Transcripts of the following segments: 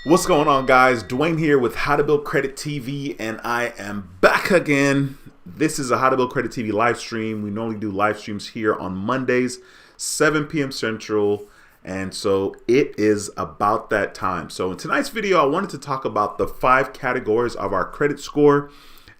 What's going on, guys? Dwayne here with How to Build Credit TV, and I am back again. This is a How to Build Credit TV live stream. We normally do live streams here on Mondays, 7 p.m. Central, and so it is about that time. So in tonight's video, I wanted to talk about the 5 categories of our credit score.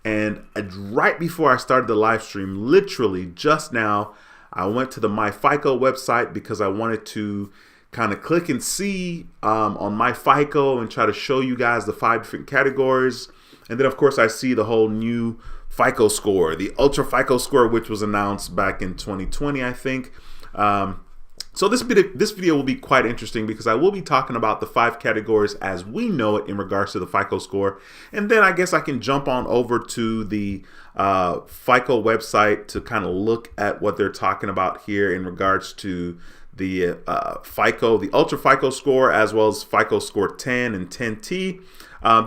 And right before I started the live stream, literally just now, I went to the MyFICO website because I wanted to kind of click and see on MyFICO and try to show you guys the 5 different categories. And then of course I see the whole new FICO score, the Ultra FICO score, which was announced back in 2020, I think. So this video will be quite interesting because I will be talking about the 5 categories as we know it in regards to the FICO score. And then I guess I can jump on over to the FICO website to kind of look at what they're talking about here in regards to the FICO, the Ultra FICO score, as well as FICO score 10 and 10T.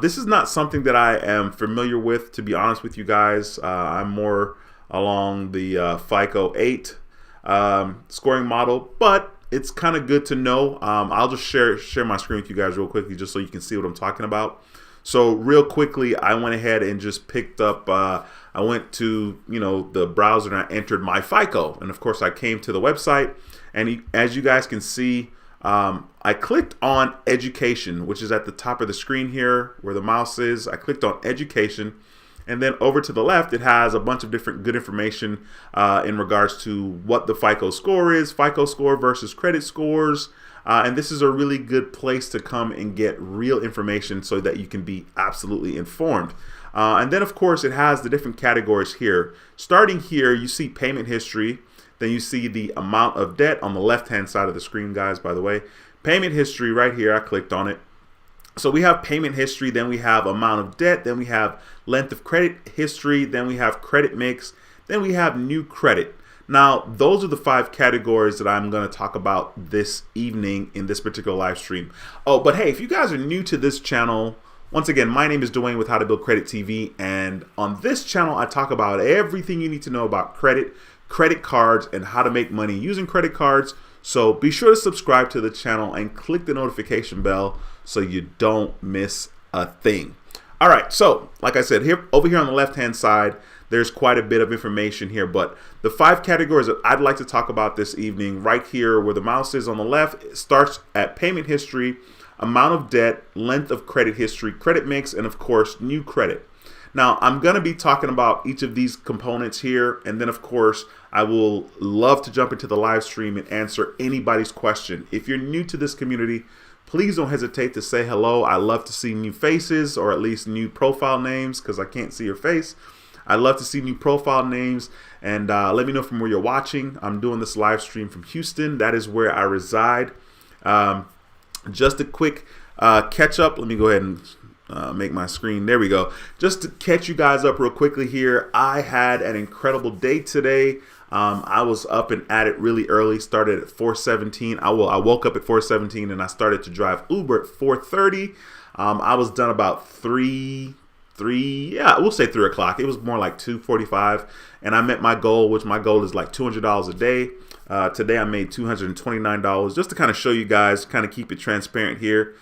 This is not something that I am familiar with, to be honest with you guys. I'm more along the FICO 8 scoring model, but it's kind of good to know. I'll just share my screen with you guys real quickly just so you can see what I'm talking about. So real quickly, I went ahead and just picked up, I went to, the browser and I entered MyFICO. And of course I came to the website, and as you guys can see, I clicked on education, which is at the top of the screen here where the mouse is. I clicked on education, and then over to the left, it has a bunch of different good information in regards to what the FICO score is, FICO score versus credit scores. And this is a really good place to come and get real information so that you can be absolutely informed. And then of course it has the different categories here. Starting here, you see payment history. Then you see the amount of debt on the left hand side of the screen, guys, by the way. Payment history right here, I clicked on it. So we have payment history, then we have amount of debt, then we have length of credit history, then we have credit mix, then we have new credit. Now, those are the 5 categories that I'm going to talk about this evening in this particular live stream. Oh, but hey, if you guys are new to this channel, once again, my name is Dwayne with How to Build Credit TV, and on this channel, I talk about everything you need to know about credit cards, and how to make money using credit cards. So be sure to subscribe to the channel and click the notification bell so you don't miss a thing. All right, so like I said, over here on the left hand side, there's quite a bit of information here, but the 5 categories that I'd like to talk about this evening, right here where the mouse is on the left, it starts at payment history, amount of debt, length of credit history, credit mix, and of course new credit. Now, I'm going to be talking about each of these components here, and then of course, I will love to jump into the live stream and answer anybody's question. If you're new to this community, please don't hesitate to say hello. I love to see new faces, or at least new profile names, because I can't see your face. I love to see new profile names, and let me know from where you're watching. I'm doing this live stream from Houston. That is where I reside. Just a quick catch up. Let me go ahead and make my screen. There we go. Just to catch you guys up real quickly here, I had an incredible day today. I was up and at it really early, started at 4:17. I woke up at 4:17 and I started to drive Uber at 4:30. I was done about yeah, we'll say 3 o'clock. It was more like 2:45, and I met my goal, which my goal is like $200 a day. Today I made $229, just to kind of show you guys, kind of keep it transparent here.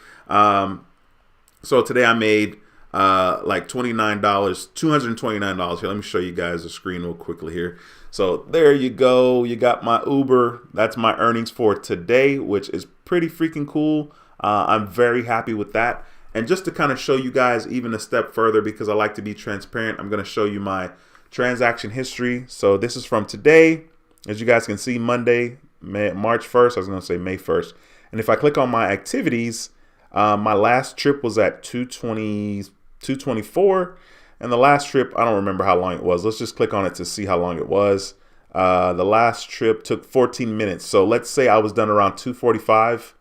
So today I made like $229 here. Let me show you guys the screen real quickly here. So there you go. You got my Uber. That's my earnings for today, which is pretty freaking cool. I'm very happy with that. And just to kind of show you guys even a step further, because I like to be transparent, I'm going to show you my transaction history. So this is from today. As you guys can see, Monday, March 1st. I was going to say May 1st. And if I click on my activities, my last trip was at 224, and the last trip, I don't remember how long it was. Let's just click on it to see how long it was. The last trip took 14 minutes. So let's say I was done around 2:45.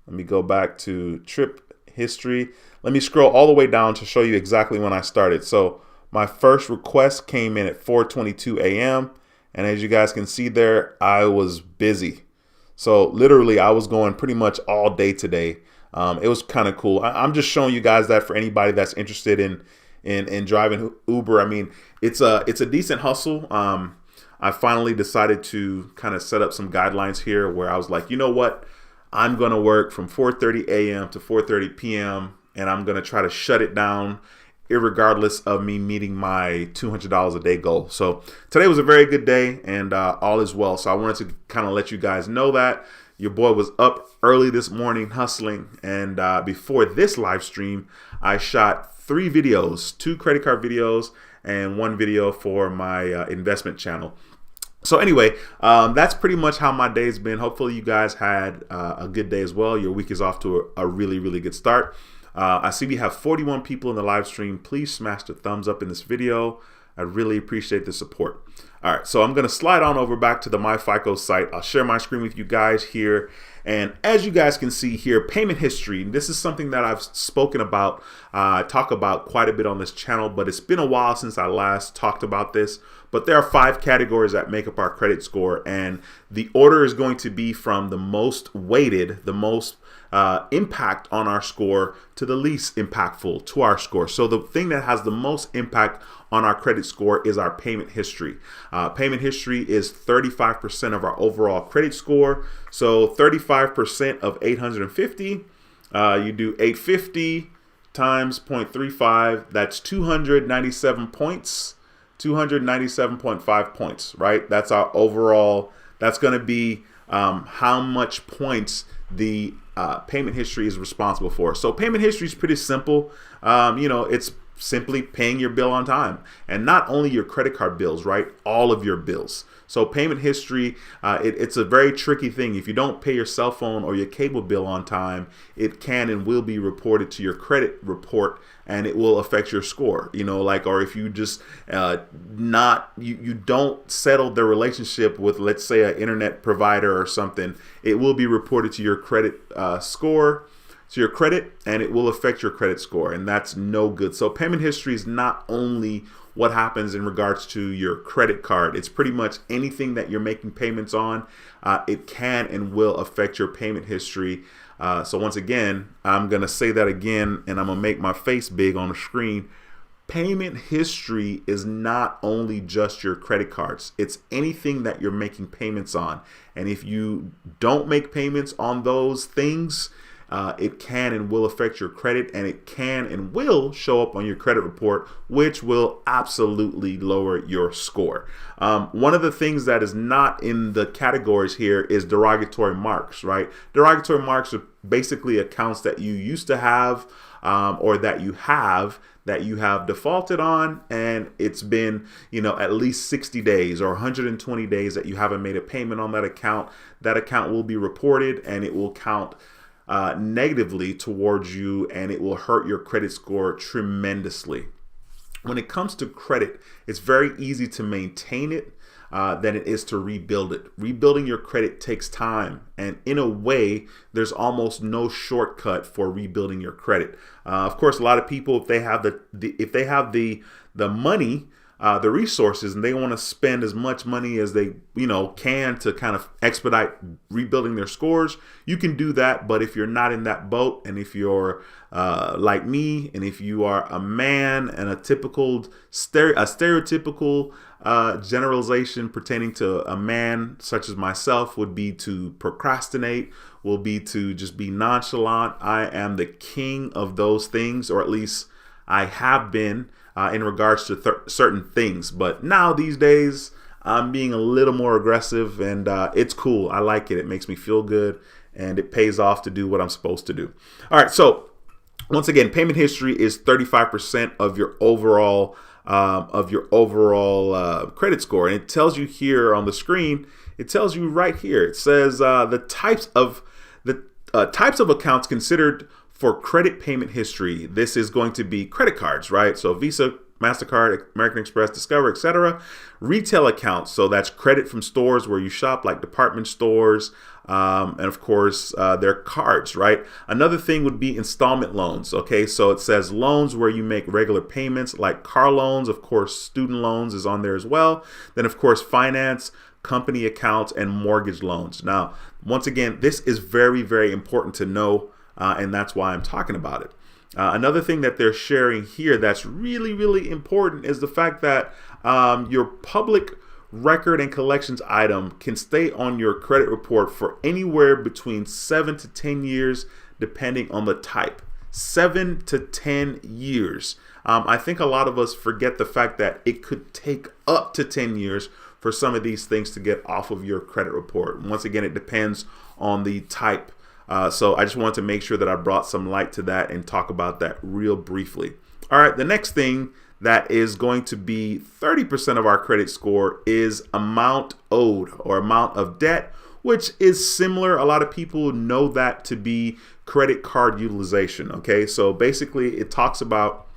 Let me go back to trip history. Let me scroll all the way down to show you exactly when I started. So my first request came in at 4:22 a.m. And as you guys can see there, I was busy. So literally I was going pretty much all day today. It was kind of cool. I'm just showing you guys that for anybody that's interested in driving Uber. I mean, it's a decent hustle. I finally decided to kind of set up some guidelines here where I was like, you know what? I'm going to work from 4:30 a.m. to 4:30 p.m. and I'm going to try to shut it down irregardless of me meeting my $200 a day goal. So today was a very good day, and all is well. So I wanted to kind of let you guys know that your boy was up early this morning hustling, and before this live stream, I shot 3 videos, 2 credit card videos and 1 video for my investment channel. So anyway, that's pretty much how my day's been. Hopefully you guys had a good day as well. Your week is off to a really, really good start. I see we have 41 people in the live stream. Please smash the thumbs up in this video. I really appreciate the support. All right, so I'm going to slide on over back to the MyFICO site. I'll share my screen with you guys here. And as you guys can see here, payment history. This is something that I've spoken about, talk about quite a bit on this channel, but it's been a while since I last talked about this. But there are 5 categories that make up our credit score, and the order is going to be from the most weighted, the most impact on our score, to the least impactful to our score. So the thing that has the most impact on our credit score is our payment history. Payment history is 35% of our overall credit score. So 35% of 850, you do 850 times 0.35, that's 297 points. 297.5 points, right? That's our overall, that's going to be how much points the payment history is responsible for. So payment history is pretty simple. It's simply paying your bill on time, and not only your credit card bills, right? All of your bills. So payment history, it's a very tricky thing. If you don't pay your cell phone or your cable bill on time, it can and will be reported to your credit report, and it will affect your score. Or if you just you don't settle the relationship with, let's say, an internet provider or something, it will be reported to your credit score, to your credit, and it will affect your credit score, and that's no good. So payment history is not only what happens in regards to your credit card. It's pretty much anything that you're making payments on. It can and will affect your payment history. So once again, I'm going to say that again, and I'm going to make my face big on the screen. Payment history is not only just your credit cards. It's anything that you're making payments on. And if you don't make payments on those things, it can and will affect your credit, and it can and will show up on your credit report, which will absolutely lower your score. One of the things that is not in the categories here is derogatory marks, right? Derogatory marks are basically accounts that you used to have or that you have defaulted on, and it's been at least 60 days or 120 days that you haven't made a payment on that account. That account will be reported, and it will count negatively towards you, and it will hurt your credit score tremendously. When it comes to credit, it's very easy to maintain it than it is to rebuild it. Rebuilding your credit takes time, and in a way, there's almost no shortcut for rebuilding your credit. Of course, a lot of people, if they have the money, the resources, and they want to spend as much money as they can to kind of expedite rebuilding their scores, you can do that. But if you're not in that boat, and if you're like me, and if you are a man, and a stereotypical generalization pertaining to a man such as myself would be to procrastinate, will be to just be nonchalant. I am the king of those things, or at least I have been in regards to certain things. But now these days, I'm being a little more aggressive, and it's cool. I like it. It makes me feel good, and it pays off to do what I'm supposed to do. All right, so once again, payment history is 35% of your overall credit score, and it tells you here on the screen. It tells you right here. It says the types of accounts considered for credit payment history. This is going to be credit cards, right? So Visa, MasterCard, American Express, Discover, etc. Retail accounts, so that's credit from stores where you shop, like department stores, and of course their cards, right? Another thing would be installment loans. Okay, so it says loans where you make regular payments, like car loans. Of course, student loans is on there as well. Then of course finance, company accounts, and mortgage loans. Now, once again, this is very, very important to know, and that's why I'm talking about it. Another thing that they're sharing here that's really, really important is the fact that your public record and collections item can stay on your credit report for anywhere between 7 to 10 years, depending on the type. 7 to 10 years. I think a lot of us forget the fact that it could take up to 10 years for some of these things to get off of your credit report. Once again, it depends on the type. So I just wanted to make sure that I brought some light to that and talk about that real briefly. All right, the next thing that is going to be 30% of our credit score is amount owed or amount of debt, which is similar. A lot of people know that to be credit card utilization. Okay, so basically it talks about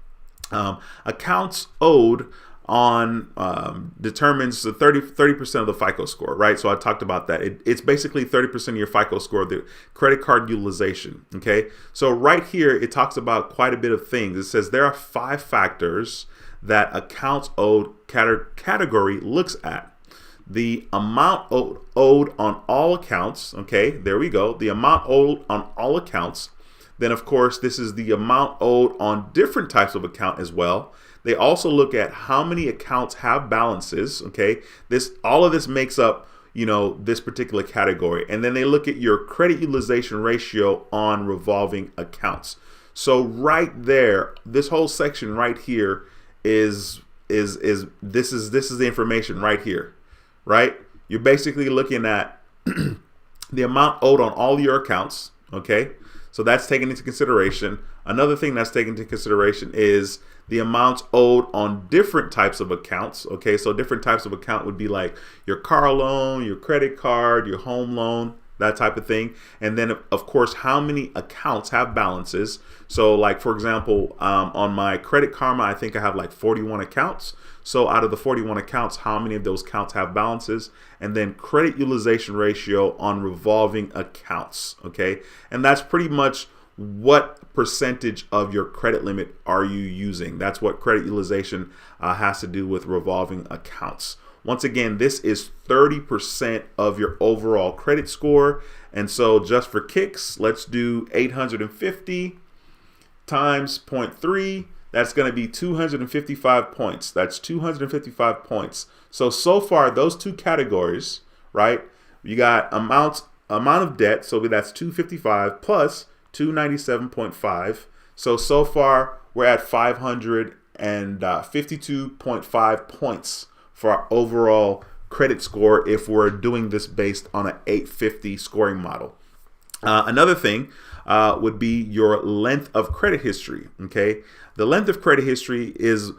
accounts owed on determines the 30% of the FICO score, right? So I talked about that. It's basically 30% of your FICO score, the credit card utilization, okay? So right here, it talks about quite a bit of things. It says there are 5 factors that accounts owed category looks at. The amount owed on all accounts, okay? There we go. The amount owed on all accounts. Then, of course, this is the amount owed on different types of account as well. They also look at how many accounts have balances. Okay, all of this makes up, this particular category. And then they look at your credit utilization ratio on revolving accounts. So right there, this whole section right here is this is the information right here, right? You're basically looking at the amount owed on all your accounts. Okay, so that's taken into consideration. Another thing that's taken into consideration is the amounts owed on different types of accounts. Okay, so different types of account would be like your car loan, your credit card, your home loan, that type of thing. And then, of course, how many accounts have balances. So like, for example, on my Credit Karma, I think I have like 41 accounts. So out of the 41 accounts, how many of those accounts have balances? And then credit utilization ratio on revolving accounts. Okay, and that's pretty much what percentage of your credit limit are you using. That's what credit utilization has to do with revolving accounts. Once again, this is 30% of your overall credit score. And so just for kicks, let's do 850 times 0.3. That's going to be 255 points. That's 255 points. So far, those two categories, right? You got amount of debt. So that's 255 plus 297.5. So far we're at 552.5 points for our overall credit score if we're doing this based on an 850 scoring model. Another thing would be your length of credit history. Okay, the length of credit history is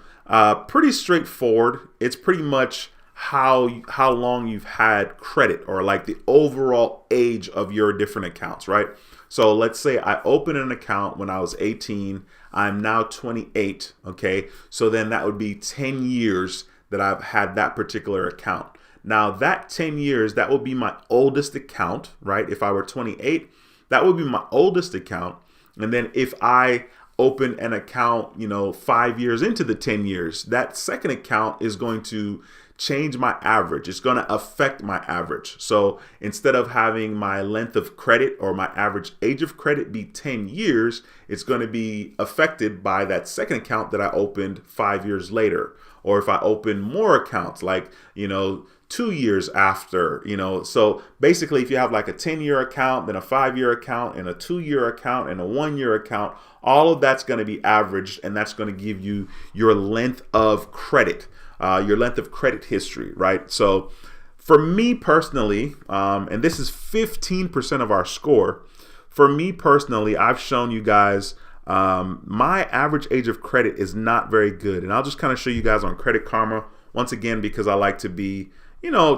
pretty straightforward. It's pretty much how long you've had credit, or like the overall age of your different accounts, right? So let's say I opened an account when I was 18. I'm now 28. Okay, so then that would be 10 years that I've had that particular account. Now that 10 years, that will be my oldest account, right? If I were 28, that would be my oldest account. And then if I open an account, 5 years into the 10 years, that second account is going to change my average. It's going to affect my average. So instead of having my length of credit or my average age of credit be 10 years, it's going to be affected by that second account that I opened 5 years later. Or if I open more accounts, like, 2 years after, so basically if you have like a 10-year account, then a 5-year account, and a 2-year account, and a 1-year account, all of that's going to be averaged, and that's going to give you your length of credit, your length of credit history, right? So for me personally, and this is 15% of our score, for me personally, I've shown you guys my average age of credit is not very good. And I'll just kind of show you guys on Credit Karma, once again, because I like to be,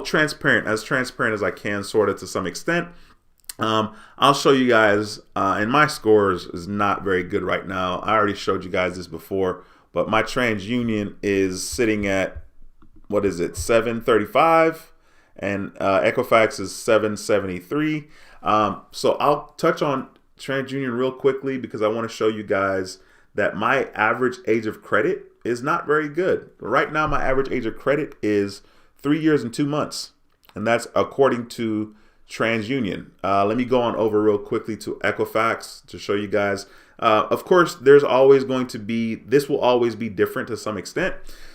transparent as I can, sort of to some extent. I'll show you guys, and my scores is not very good right now. I already showed you guys this before, but my TransUnion is sitting at, 735, and Equifax is 773. So I'll touch on TransUnion real quickly because I want to show you guys that my average age of credit is not very good. Right now, my average age of credit is 3 years and 2 months, and that's according to TransUnion. Let me go on over real quickly to Equifax to show you guys. Of course, this will always be different to some extent.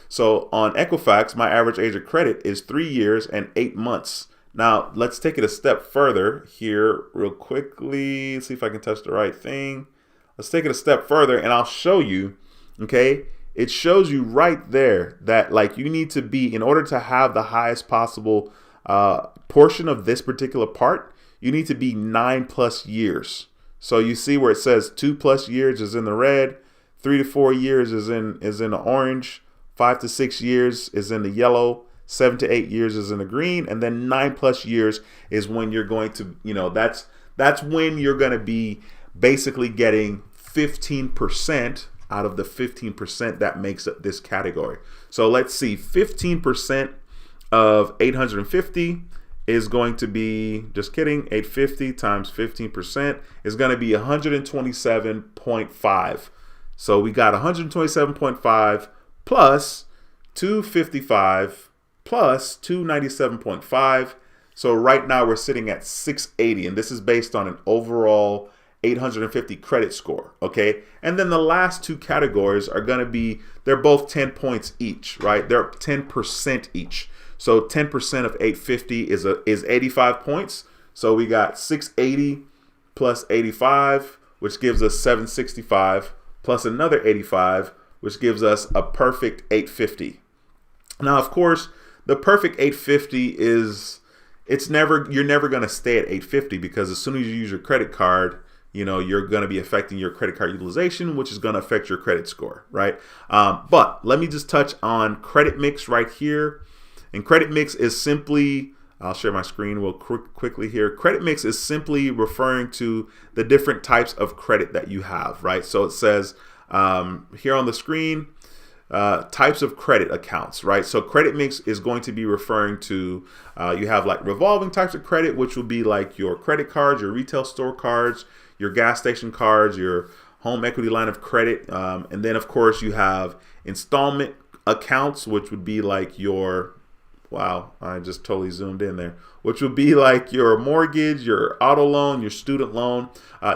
So on Equifax, my average age of credit is 3 years and 8 months. Now, let's take it a step further here real quickly. See if I can touch the right thing. let's take it a step further and I'll show you, okay? It shows you right there that like you need to be, in order to have the highest possible portion of this particular part, you need to be 9+ years. So you see where it says 2+ years is in the red, 3 to 4 years is in the orange, 5 to 6 years is in the yellow, 7 to 8 years is in the green, and then 9+ years is when you're going to, that's when you're going to be basically getting 15% out of the 15% that makes up this category. So let's see, 15% of 850 is going to be, just kidding, 850 times 15% is going to be 127.5. So we got 127.5 plus 255 plus 297.5. So right now we're sitting at 680, and this is based on an overall 850 credit score, okay? And then the last two categories are going to be, they're both 10 points each, right? They're 10% each. So 10% of 850 is 85 points. So we got 680 plus 85, which gives us 765, plus another 85, which gives us a perfect 850. Now, of course, the perfect 850 is, you're never going to stay at 850, because as soon as you use your credit card, you're going to be affecting your credit card utilization, which is going to affect your credit score, right? But let me just touch on credit mix right here. And credit mix is simply, I'll share my screen real quickly here. Credit mix is simply referring to the different types of credit that you have, right? So it says here on the screen, types of credit accounts, right? So credit mix is going to be referring to, you have like revolving types of credit, which will be like your credit cards, your retail store cards, your gas station cards, your home equity line of credit. And then of course you have installment accounts, which would be like your, wow, I just totally zoomed in there, which would be like your mortgage, your auto loan, your student loan.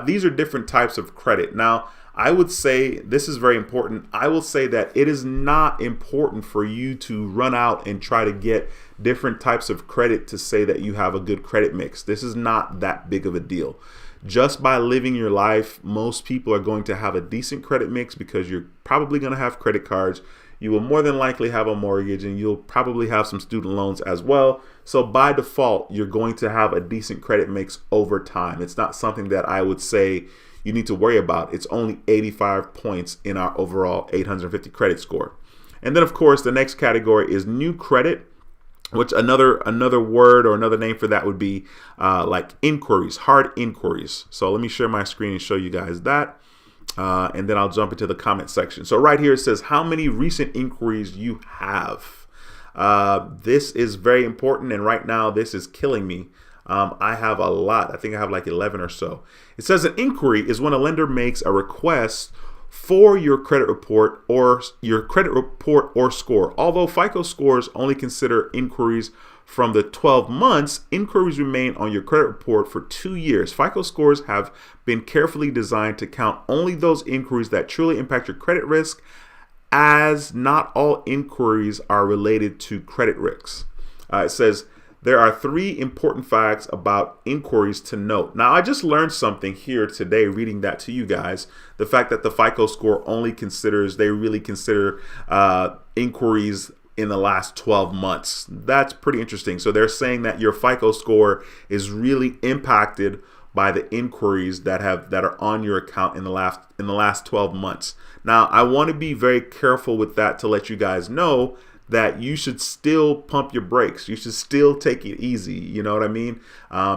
These are different types of credit. Now, I would say, this is very important, I will say that it is not important for you to run out and try to get different types of credit to say that you have a good credit mix. This is not that big of a deal. Just by living your life, most people are going to have a decent credit mix, because you're probably going to have credit cards. You will more than likely have a mortgage, and you'll probably have some student loans as well. So by default, you're going to have a decent credit mix over time. It's not something that I would say you need to worry about. It's only 85 points in our overall 850 credit score. And then of course, the next category is new credit, which another word or another name for that would be like inquiries, hard inquiries. So let me share my screen and show you guys that. And then I'll jump into the comment section. So right here it says how many recent inquiries you have. This is very important, and right now this is killing me. I have a lot. I think I have like 11 or so. It says an inquiry is when a lender makes a request for your credit report or score. Although FICO scores only consider inquiries from the 12 months, inquiries remain on your credit report for 2 years. FICO scores have been carefully designed to count only those inquiries that truly impact your credit risk, as not all inquiries are related to credit risks. It says there are 3 important facts about inquiries to note. Now, I just learned something here today reading that to you guys. The fact that the FICO score only considers, they really consider inquiries in the last 12 months. That's pretty interesting. So they're saying that your FICO score is really impacted by the inquiries that are on your account in the last 12 months. Now, I want to be very careful with that to let you guys know that you should still pump your brakes. You should still take it easy. You know what I mean?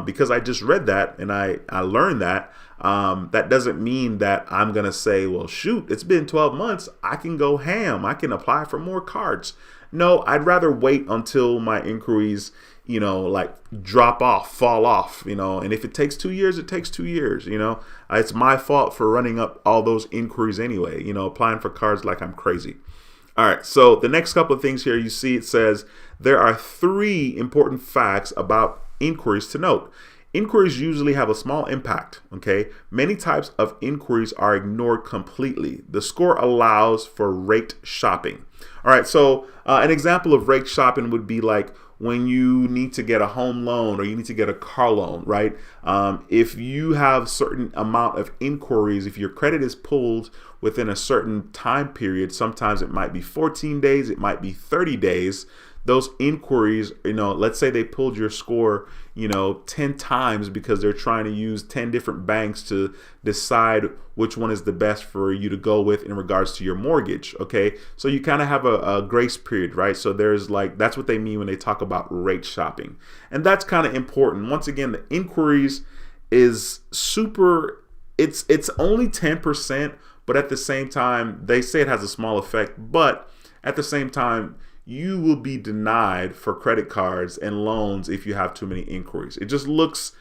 Because I just read that and I learned that. That doesn't mean that I'm going to say, well, shoot, it's been 12 months. I can go ham. I can apply for more cards. No, I'd rather wait until my inquiries, like fall off, and if it takes 2 years, it takes 2 years, it's my fault for running up all those inquiries anyway, applying for cards like I'm crazy. All right, so the next couple of things here, you see it says there are 3 important facts about inquiries to note. Inquiries usually have a small impact, okay? Many types of inquiries are ignored completely. The score allows for rate shopping. All right, so an example of rate shopping would be like when you need to get a home loan or you need to get a car loan, right? If you have certain amount of inquiries, if your credit is pulled within a certain time period, sometimes it might be 14 days, it might be 30 days. Those inquiries, let's say they pulled your score, 10 times because they're trying to use 10 different banks to decide which one is the best for you to go with in regards to your mortgage. Okay. So you kind of have a grace period, right? So that's what they mean when they talk about rate shopping. And that's kind of important. Once again, the inquiries is it's only 10%, but at the same time, they say it has a small effect, but at the same time, you will be denied for credit cards and loans if you have too many inquiries. It just looks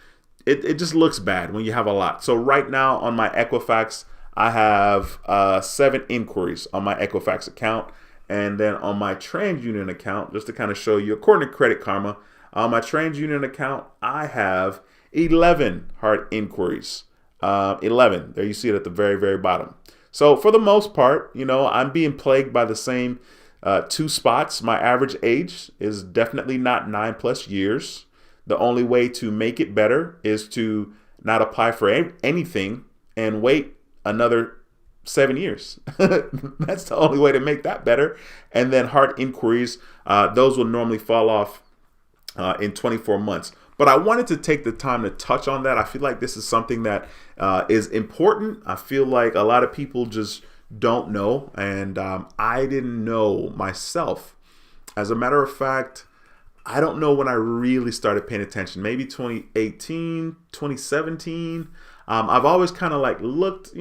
bad when you have a lot. So right now on my Equifax, I have 7 inquiries on my Equifax account. And then on my TransUnion account, just to kind of show you, according to Credit Karma, on my TransUnion account, I have 11 hard inquiries. 11. There you see it at the very, very bottom. So for the most part, I'm being plagued by the same 2 spots. My average age is definitely not 9+ years. The only way to make it better is to not apply for anything and wait another 7 years. That's the only way to make that better. And then hard inquiries, those will normally fall off in 24 months. But I wanted to take the time to touch on that. I feel like this is something that is important. I feel like a lot of people just don't know, and I didn't know myself. As a matter of fact, I don't know when I really started paying attention. Maybe 2018, 2017. I've always kind of looked,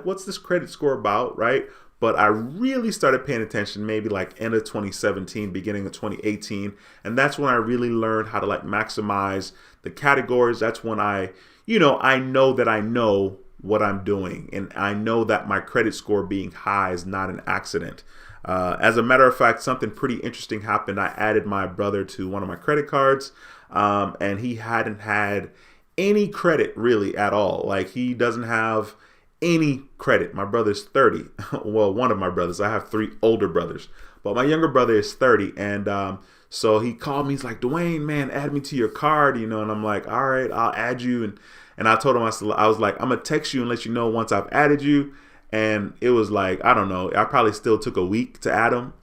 what's this credit score about, right? But I really started paying attention maybe end of 2017, beginning of 2018. And that's when I really learned how to maximize the categories. That's when I know that I know what I'm doing. And I know that my credit score being high is not an accident. As a matter of fact, something pretty interesting happened. I added my brother to one of my credit cards, and he hadn't had any credit really at all. He doesn't have any credit. My brother's 30. Well, one of my brothers. I have 3 older brothers, but my younger brother is 30. And so he called me. He's like, Dwayne, man, add me to your card, and I'm like, all right, I'll add you. And I told him, I was like, I'm going to text you and let you know once I've added you. And it was I don't know, I probably still took a week to add him.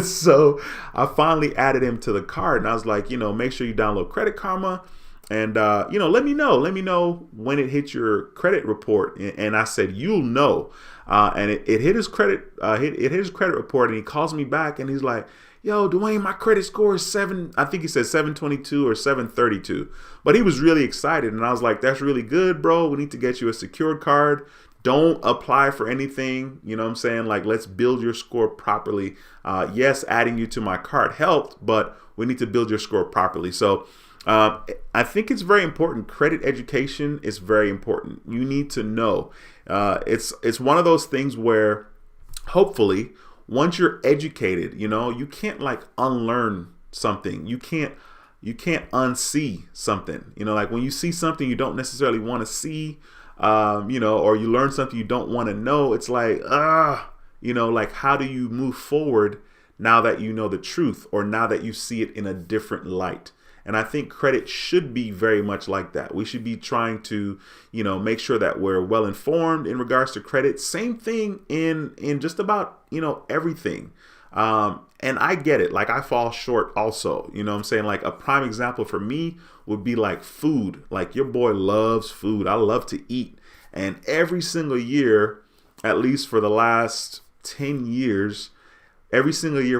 So I finally added him to the card. And I was like, make sure you download Credit Karma. And, let me know when it hits your credit report. And I said, you'll know. And it hit his credit, hit his credit report. And he calls me back and he's like, yo, Dwayne, my credit score is 7. I think he said 722 or 732. But he was really excited. And I was like, that's really good, bro. We need to get you a secured card. Don't apply for anything. You know what I'm saying? Let's build your score properly. Yes, adding you to my card helped, but we need to build your score properly. So I think it's very important. Credit education is very important. You need to know. It's one of those things where hopefully once you're educated, you can't unlearn something. You can't unsee something. When you see something you don't necessarily want to see, or you learn something you don't want to know, it's how do you move forward now that you know the truth, or now that you see it in a different light? And I think credit should be very much like that. We should be trying to, make sure that we're well informed in regards to credit. Same thing in just about, everything. And I get it. I fall short also. You know what I'm saying? A prime example for me would be food. Your boy loves food. I love to eat. And every single year, at least for the last 10 years, literally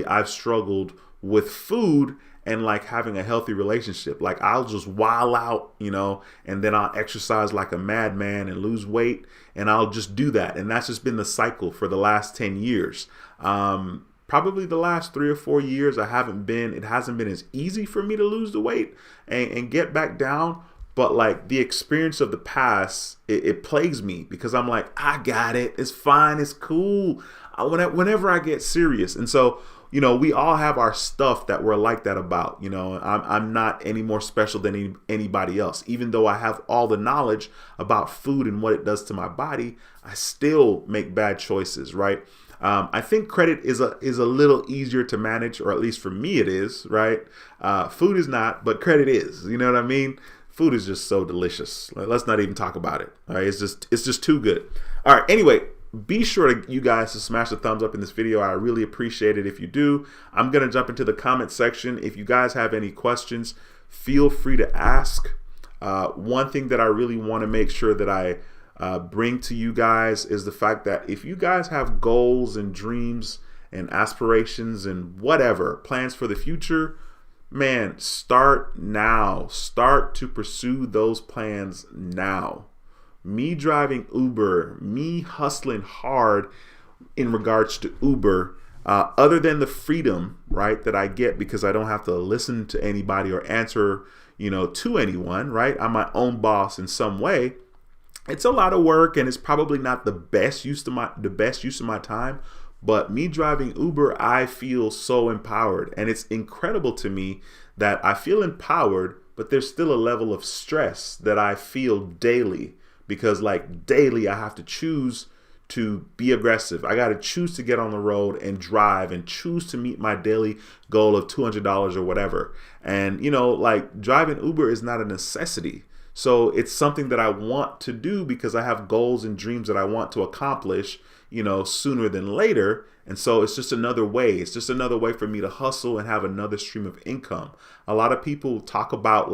I've struggled with food and having a healthy relationship. I'll just wild out, and then I'll exercise like a madman and lose weight, and I'll just do that. And that's just been the cycle for the last 10 years. Probably the last 3 or 4 years, it hasn't been as easy for me to lose the weight and get back down. But the experience of the past, it plagues me because I'm I got it. It's fine. It's cool. Whenever I get serious. And so, we all have our stuff that we're like that about. I'm not any more special than anybody else. Even though I have all the knowledge about food and what it does to my body, I still make bad choices, right? I think credit is a little easier to manage, or at least for me it is, right? Food is not, but credit is. You know what I mean? Food is just so delicious. Let's not even talk about it. All right, it's just too good. All right. Anyway, be sure to you guys to smash the thumbs up in this video. I really appreciate it if you do. I'm gonna jump into the comment section. If you guys have any questions, feel free to ask. One thing that I really want to make sure that I bring to you guys is the fact that if you guys have goals and dreams and aspirations and whatever plans for the future, man, start now. Start to pursue those plans now. Me driving Uber, me hustling hard in regards to Uber, other than the freedom, right, that I get because I don't have to listen to anybody or answer, to anyone, right? I'm my own boss in some way. It's a lot of work, and it's probably not the best use of my time. But me driving Uber, I feel so empowered, and it's incredible to me that I feel empowered, but there's still a level of stress that I feel daily. Because daily I have to choose to be aggressive. I got to choose to get on the road and drive and choose to meet my daily goal of $200 or whatever. And, driving Uber is not a necessity. So it's something that I want to do because I have goals and dreams that I want to accomplish, sooner than later. And so it's just another way. It's just another way for me to hustle and have another stream of income. A lot of people talk about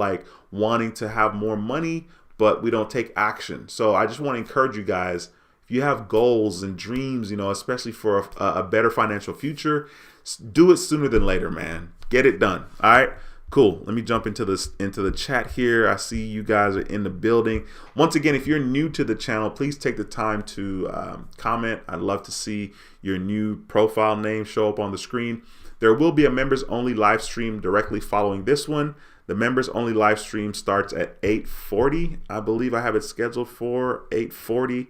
wanting to have more money, but we don't take action. So I just want to encourage you guys, if you have goals and dreams, especially for a better financial future, do it sooner than later, man. Get it done. All right, cool. Let me jump into the chat here. I see you guys are in the building. Once again, if you're new to the channel, please take the time to comment. I'd love to see your new profile name show up on the screen. There will be a members only live stream directly following this one. The members only live stream starts at 8:40. I believe I have it scheduled for 8:40.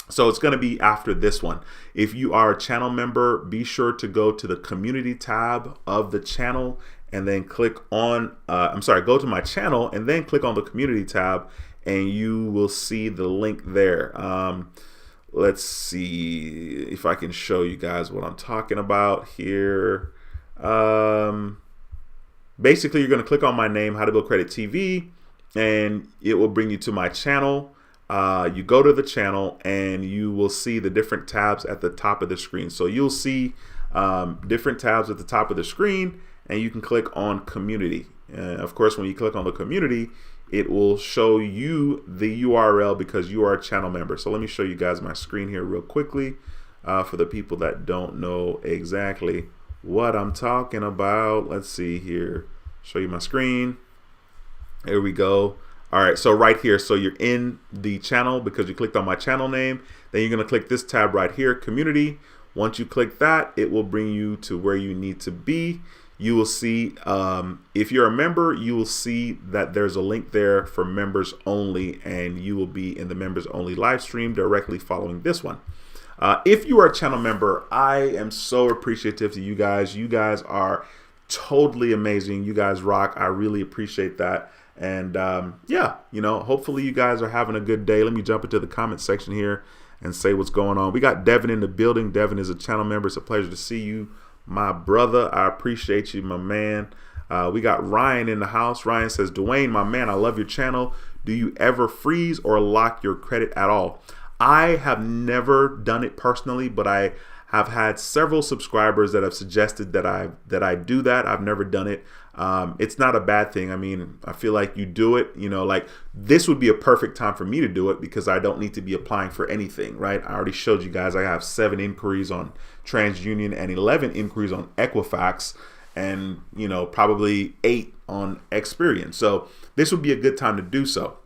So it's going to be after this one. If you are a channel member, be sure to go to the community tab of the channel and then click on, go to my channel and then click on the community tab and you will see the link there. Let's see if I can show you guys what I'm talking about here. Basically, you're going to click on my name, How to Build Credit TV, and it will bring you to my channel. You go to the channel and you will see the different tabs at the top of the screen. So you'll see different tabs at the top of the screen, and you can click on community. Of course, when you click on the community, it will show you the URL because you are a channel member. So let me show you guys my screen here real quickly for the people that don't know exactly what I'm talking about. Let's see here. Show you my screen. There we go. All right, so right here, so you're in the channel because you clicked on my channel name. Then you're gonna click this tab right here, community. Once you click that, it will bring you to where you need to be. You will see, if you're a member, you will see that there's a link there for members only, and you will be in the members only live stream directly following this one. If you are a channel member, I am so appreciative to you guys. You guys are totally amazing. You guys rock. I really appreciate that. And yeah, hopefully you guys are having a good day. Let me jump into the comment section here and say what's going on. We got Devin in the building. Devin is a channel member. It's a pleasure to see you, my brother. I appreciate you, my man. We got Ryan in the house. Ryan says, Dwayne, my man, I love your channel. Do you ever freeze or lock your credit at all? I have never done it personally, but I have had several subscribers that have suggested that I do that. I've never done it. It's not a bad thing. I mean, I feel like you do it, this would be a perfect time for me to do it because I don't need to be applying for anything, right? I already showed you guys I have 7 inquiries on TransUnion and 11 inquiries on Equifax and, probably 8 on Experian. So this would be a good time to do so.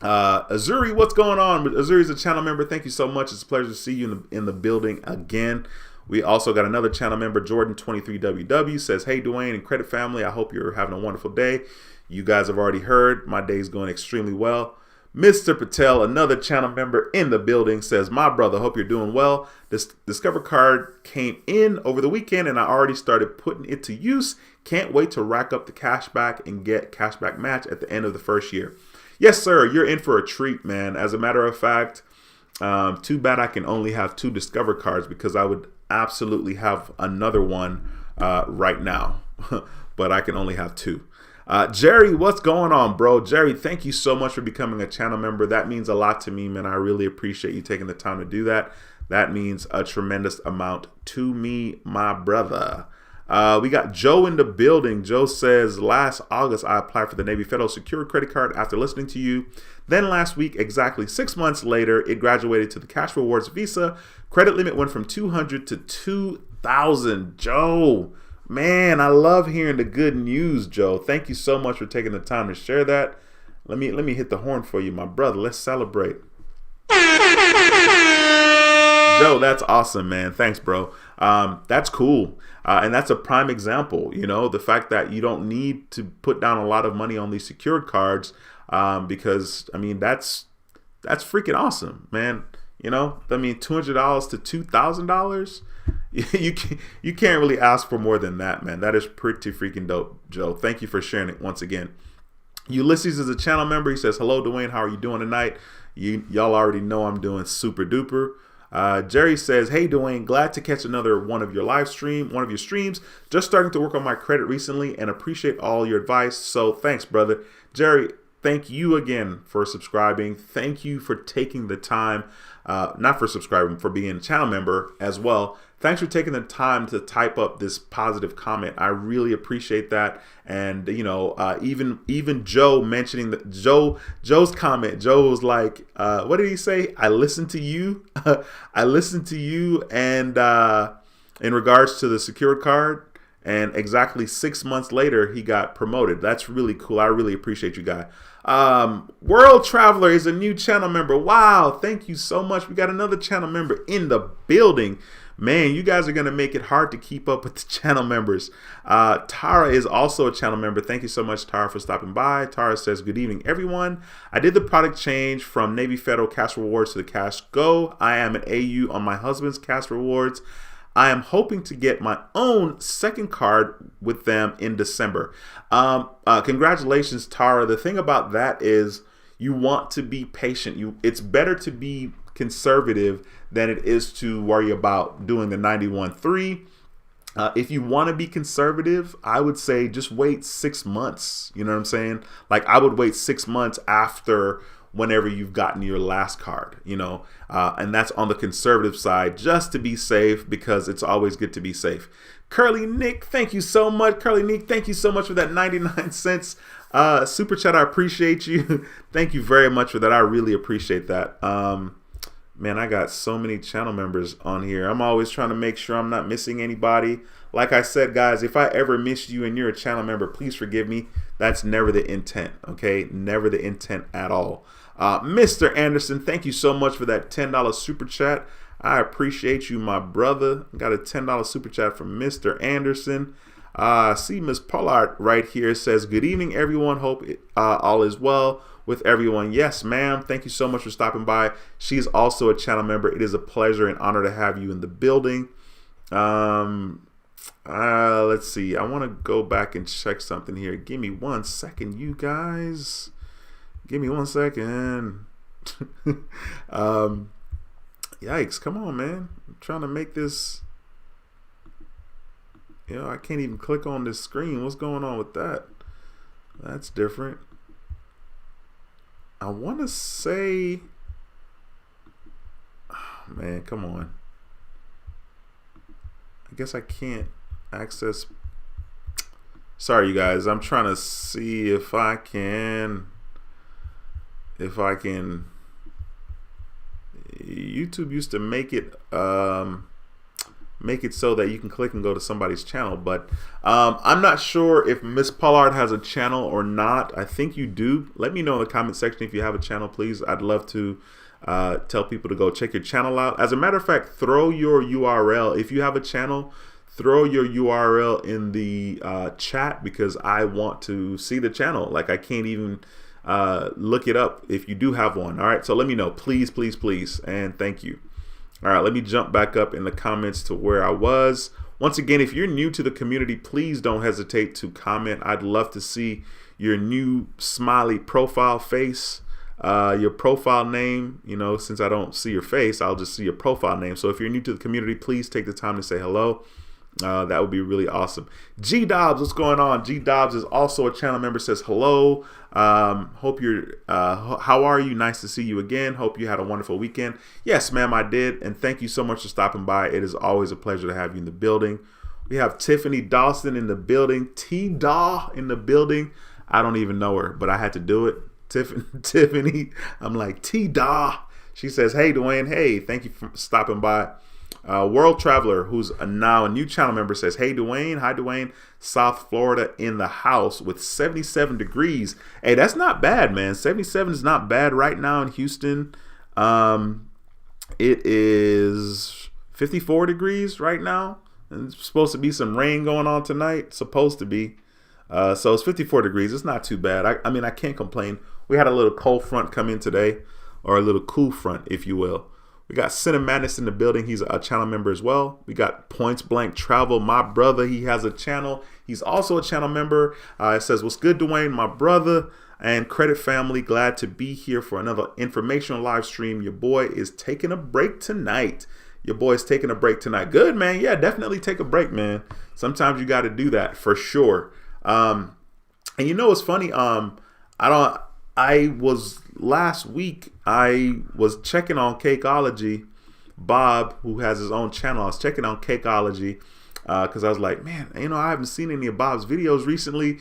Azuri, what's going on? Azuri's a channel member. Thank you so much. It's a pleasure to see you in the building again. We also got another channel member, Jordan23WW, says, hey, Dwayne and Credit Family, I hope you're having a wonderful day. You guys have already heard my day's going extremely well. Mr. Patel, another channel member in the building, says, my brother, hope you're doing well. This Discover card came in over the weekend and I already started putting it to use. Can't wait to rack up the cashback and get cashback match at the end of the first year. Yes, sir. You're in for a treat, man. As a matter of fact, Too bad I can only have 2 Discover cards because I would absolutely have another one right now, but I can only have 2. Jerry, what's going on, bro? Jerry, thank you so much for becoming a channel member. That means a lot to me, man. I really appreciate you taking the time to do that. That means a tremendous amount to me, my brother. We got Joe in the building. Joe says, last August, I applied for the Navy Federal Secured Credit Card after listening to you. Then last week, exactly 6 months later, it graduated to the Cash Rewards Visa. Credit limit went from 200 to 2,000. Joe, man, I love hearing the good news, Joe. Thank you so much for taking the time to share that. Let me hit the horn for you, my brother. Let's celebrate. Joe, that's awesome, man. Thanks, bro. That's cool. And that's a prime example, you know, the fact that you don't need to put down a lot of money on these secured cards because, I mean, that's freaking awesome, man. You know, I mean, $200 to $2,000, you can't really ask for more than that, man. That is pretty freaking dope, Joe. Thank you for sharing it once again. Ulysses is a channel member. He says, hello, Dwayne. How are you doing tonight? Y'all already know I'm doing super duper. Jerry says, hey, Dwayne, glad to catch another one of your streams. Just starting to work on my credit recently and appreciate all your advice. So thanks, brother. Jerry, thank you again for subscribing. Thank you for taking the time, not for subscribing, for being a channel member as well. Thanks for taking the time to type up this positive comment. I really appreciate that. And, you know, even Joe mentioning that Joe's comment, Joe was like, what did he say? I listened to you. I listened to you. And in regards to the secured card, and exactly 6 months later, he got promoted. That's really cool. I really appreciate you, guy. World Traveler is a new channel member. Wow. Thank you so much. We got another channel member in the building. Man, you guys are going to make it hard to keep up with the channel members. Tara is also a channel member. Thank you so much, Tara, for stopping by. Tara says, good evening, everyone. I did the product change from Navy Federal Cash Rewards to the Cash Go. I am an AU on my husband's Cash Rewards. I am hoping to get my own second card with them in December. Congratulations, Tara. The thing about that is you want to be patient. It's better to be conservative than it is to worry about doing the 91.3. If you want to be conservative, I would say just wait 6 months. You know what I'm saying? Like I would wait 6 months after whenever you've gotten your last card, you know, and that's on the conservative side just to be safe, because it's always good to be safe. Curly Nick, thank you so much. Curly Nick, thank you so much for that 99 cents super chat. I appreciate you. Thank you very much for that. I really appreciate that. Man, I got so many channel members on here. I'm always trying to make sure I'm not missing anybody. Like I said, guys, if I ever miss you and you're a channel member, please forgive me. That's never the intent, okay? Never the intent at all. Mr. Anderson, thank you so much for that $10 super chat. I appreciate you, my brother. Got a $10 super chat from Mr. Anderson. See Ms. Pollard right here says, good evening, everyone. Hope all is well with everyone. Yes, ma'am. Thank you so much for stopping by. She's also a channel member. It is a pleasure and honor to have you in the building. Let's see. I want to go back and check something here. Give me 1 second, you guys. Give me 1 second. Yikes. Come on, man. I'm trying to make this. You know, I can't even click on this screen. What's going on with that? That's different. I want to say, oh, man, come on. I guess I can't access. Sorry, you guys. I'm trying to see if I can. YouTube used to make it so that you can click and go to somebody's channel, but I'm not sure if Miss Pollard has a channel or not. I think you do. Let me know in the comment section if you have a channel, please. I'd love to tell people to go check your channel out. As a matter of fact, throw your URL. If you have a channel, throw your URL in the chat, because I want to see the channel. Like, I can't even look it up if you do have one. All right, so let me know, please, please, please, and thank you. All right, let me jump back up in the comments to where I was. Once again, if you're new to the community, please don't hesitate to comment. I'd love to see your new smiley profile face. your profile name. You know, since I don't see your face, I'll just see your profile name. So if you're new to the community, please take the time to say hello. That would be really awesome. G Dobbs, what's going on? G Dobbs is also a channel member, says hello. Hope you're, how are you? Nice to see you again. Hope you had a wonderful weekend. Yes, ma'am, I did. And thank you so much for stopping by. It is always a pleasure to have you in the building. We have Tiffany Dawson in the building. T-Daw in the building. I don't even know her, but I had to do it. Tiffany, I'm like, T-Daw. She says, hey, Dwayne. Hey, thank you for stopping by. World Traveler, who's now a new channel member, says, hey, Dwayne. Hi, Dwayne. South Florida in the house with 77 degrees. Hey, that's not bad, man. 77 is not bad right now in Houston. It is 54 degrees right now. And it's supposed to be some rain going on tonight. Supposed to be. So it's 54 degrees. It's not too bad. I mean, I can't complain. We had a little cold front come in today, or a little cool front, if you will. We got Cinemadness in the building. He's a channel member as well. We got Points Blank Travel, my brother. He has a channel. He's also a channel member. It says, what's good, Dwayne, my brother and Credit family. Glad to be here for another informational live stream. Your boy is taking a break tonight. Your boy's taking a break tonight. Good, man. Yeah, definitely take a break, man. Sometimes you got to do that for sure. And you know what's funny? Last week, I was checking on Cakeology. Bob, who has his own channel, I was checking on Cakeology because I was like, man, you know, I haven't seen any of Bob's videos recently.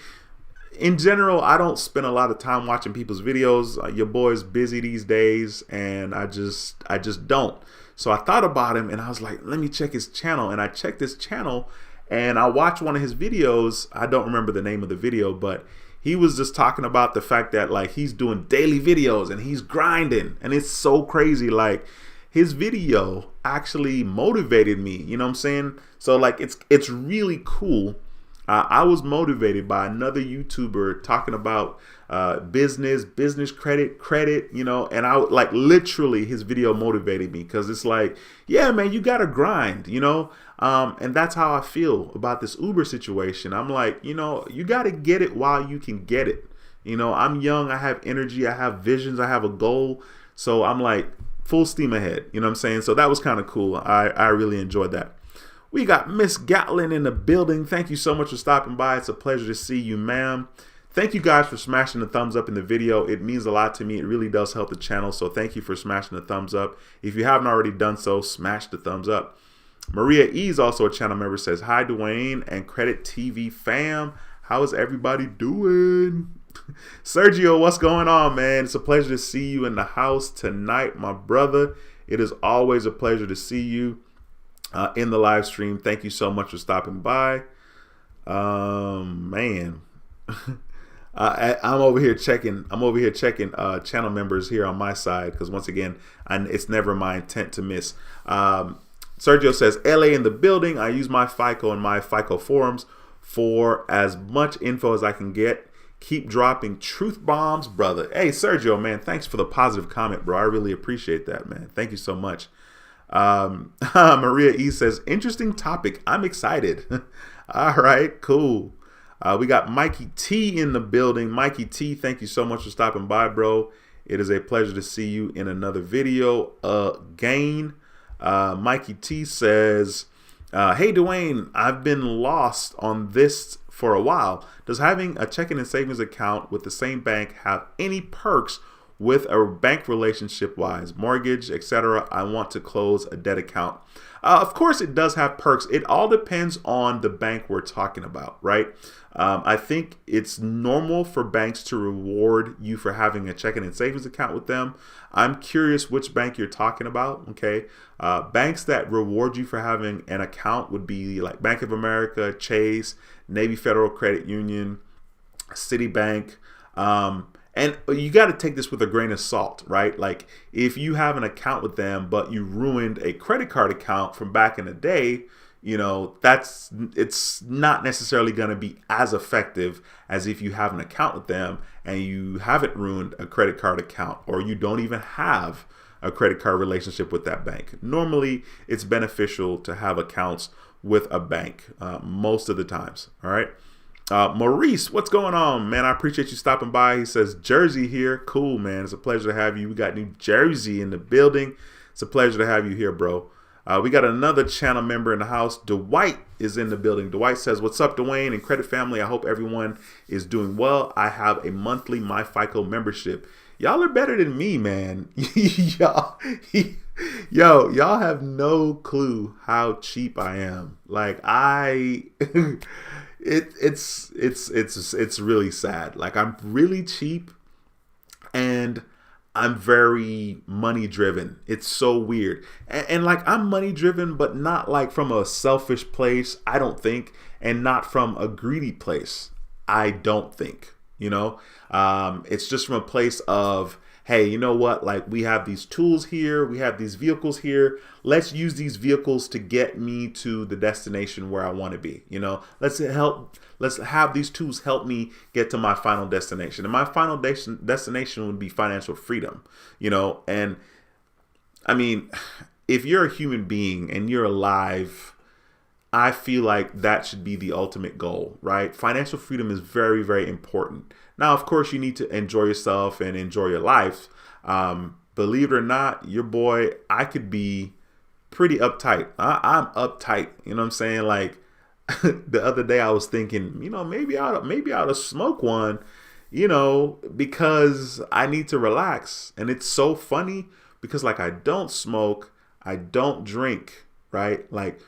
In general, I don't spend a lot of time watching people's videos. Your boy's busy these days, and I just don't. So I thought about him, and I was like, let me check his channel. And I checked his channel, and I watched one of his videos. I don't remember the name of the video, but he was just talking about the fact that like he's doing daily videos and he's grinding, and it's so crazy. Like his video actually motivated me, you know what I'm saying? So like it's really cool. I was motivated by another YouTuber talking about business credit, you know, and I like literally his video motivated me because it's like, yeah, man, you gotta grind, you know. And that's how I feel about this Uber situation. I'm like, you know, you got to get it while you can get it. You know, I'm young. I have energy. I have visions. I have a goal. So I'm like full steam ahead. You know what I'm saying? So that was kind of cool. I really enjoyed that. We got Miss Gatlin in the building. Thank you so much for stopping by. It's a pleasure to see you, ma'am. Thank you guys for smashing the thumbs up in the video. It means a lot to me. It really does help the channel. So thank you for smashing the thumbs up. If you haven't already done so, smash the thumbs up. Maria E is also a channel member, says, hi, Dwayne and Credit TV fam. How is everybody doing? Sergio, what's going on, man? It's a pleasure to see you in the house tonight, my brother. It is always a pleasure to see you in the live stream. Thank you so much for stopping by. Man. I'm over here checking channel members here on my side because once again, it's never my intent to miss. Sergio says, LA in the building. I use my FICO and my FICO forums for as much info as I can get. Keep dropping truth bombs, brother. Hey, Sergio, man, thanks for the positive comment, bro. I really appreciate that, man. Thank you so much. Maria E says, interesting topic. I'm excited. All right, cool. We got Mikey T in the building. Mikey T, thank you so much for stopping by, bro. It is a pleasure to see you in another video again. Mikey T says, hey, Dwayne, I've been lost on this for a while. Does having a checking and savings account with the same bank have any perks with a bank relationship wise, mortgage, etc.? I want to close a debt account. Of course, it does have perks. It all depends on the bank we're talking about, right? I think it's normal for banks to reward you for having a checking and savings account with them. I'm curious which bank you're talking about, okay? Banks that reward you for having an account would be like Bank of America, Chase, Navy Federal Credit Union, Citibank. And you got to take this with a grain of salt, right? Like if you have an account with them, but you ruined a credit card account from back in the day, you know, it's not necessarily going to be as effective as if you have an account with them and you haven't ruined a credit card account, or you don't even have a credit card relationship with that bank. Normally, it's beneficial to have accounts with a bank most of the times. All right. Maurice, what's going on, man? I appreciate you stopping by. He says, Jersey here. Cool, man. It's a pleasure to have you. We got New Jersey in the building. It's a pleasure to have you here, bro. We got another channel member in the house. Dwight is in the building. Dwight says, what's up, Dwayne and Credit Family? I hope everyone is doing well. I have a monthly MyFICO membership. Y'all are better than me, man. y'all have no clue how cheap I am. Like it's really sad. Like, I'm really cheap and I'm very money driven. It's so weird. And like, I'm money driven, but not like from a selfish place, I don't think, and not from a greedy place, I don't think, you know. It's just from a place of, hey, you know what? Like, we have these tools here. We have these vehicles here. Let's use these vehicles to get me to the destination where I want to be. You know, let's have these tools help me get to my final destination. And my final destination would be financial freedom, you know? And I mean, if you're a human being and you're alive, I feel like that should be the ultimate goal, right? Financial freedom is very, very important. Now, of course, you need to enjoy yourself and enjoy your life. Believe it or not, your boy, I could be pretty uptight. I'm uptight. You know what I'm saying? Like, the other day I was thinking, you know, maybe I ought to smoke one, you know, because I need to relax. And it's so funny because, like, I don't smoke, I don't drink, right? Like,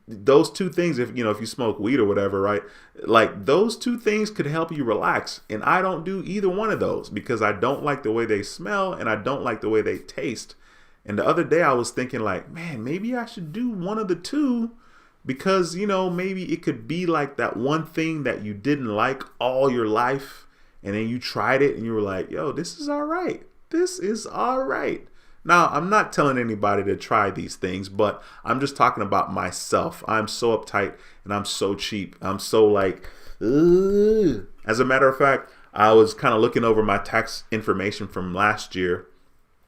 those two things, if you smoke weed or whatever, right? Like, those two things could help you relax. And I don't do either one of those because I don't like the way they smell and I don't like the way they taste. And the other day I was thinking, like, man, maybe I should do one of the two because, you know, maybe it could be like that one thing that you didn't like all your life. And then you tried it and you were like, yo, this is all right. This is all right. Now, I'm not telling anybody to try these things, but I'm just talking about myself. I'm so uptight and I'm so cheap. I'm so like, ugh. As a matter of fact, I was kind of looking over my tax information from last year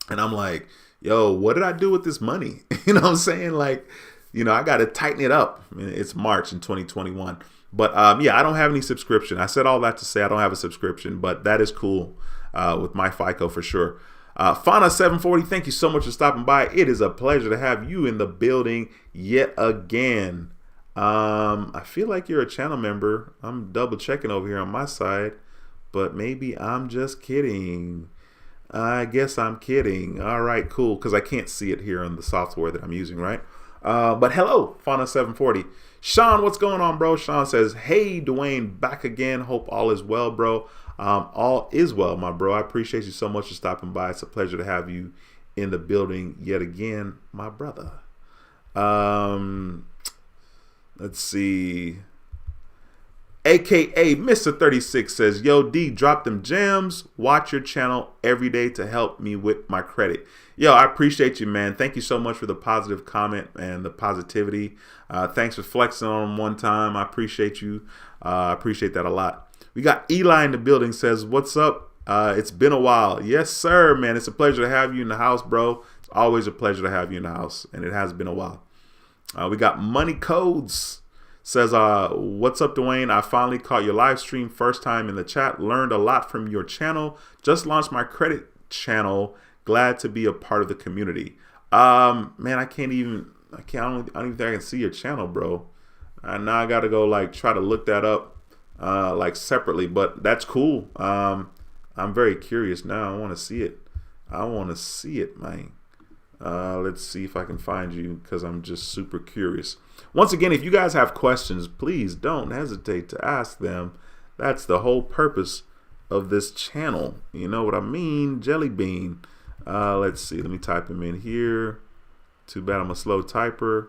and I'm like, yo, what did I do with this money? You know what I'm saying? Like, you know, I got to tighten it up. I mean, it's March in 2021. But yeah, I don't have any subscription. I said all that to say I don't have a subscription, but that is cool with MyFICO for sure. Fauna740, thank you so much for stopping by. It is a pleasure to have you in the building yet again. I feel like you're a channel member. I'm double checking over here on my side, but maybe I'm just kidding. I guess I'm kidding. All right, cool, because I can't see it here on the software that I'm using, right? But hello, Fauna740. Sean, what's going on, bro? Sean says, hey, Dwayne, back again. Hope all is well, bro. All is well, my bro. I appreciate you so much for stopping by. It's a pleasure to have you in the building yet again, my brother. Let's see. AKA Mr. 36 says, yo, D, drop them gems. Watch your channel every day to help me with my credit. Yo, I appreciate you, man. Thank you so much for the positive comment and the positivity. Thanks for flexing on them one time. I appreciate you. I appreciate that a lot. We got Eli in the building, says, what's up? It's been a while. Yes, sir, man. It's a pleasure to have you in the house, bro. It's always a pleasure to have you in the house, and it has been a while. We got Money Codes, says, what's up, Dwayne? I finally caught your live stream first time in the chat. Learned a lot from your channel. Just launched my credit channel. Glad to be a part of the community. Man, I don't even think I can see your channel, bro. Now I got to go like try to look that up. Like separately, but that's cool. I'm very curious now. I want to see it. Man. Let's see if I can find you because I'm just super curious. Once again, if you guys have questions, please don't hesitate to ask them. That's the whole purpose of this channel. You know what I mean? Jelly bean. Let's see. Let me type them in here. Too bad I'm a slow typer.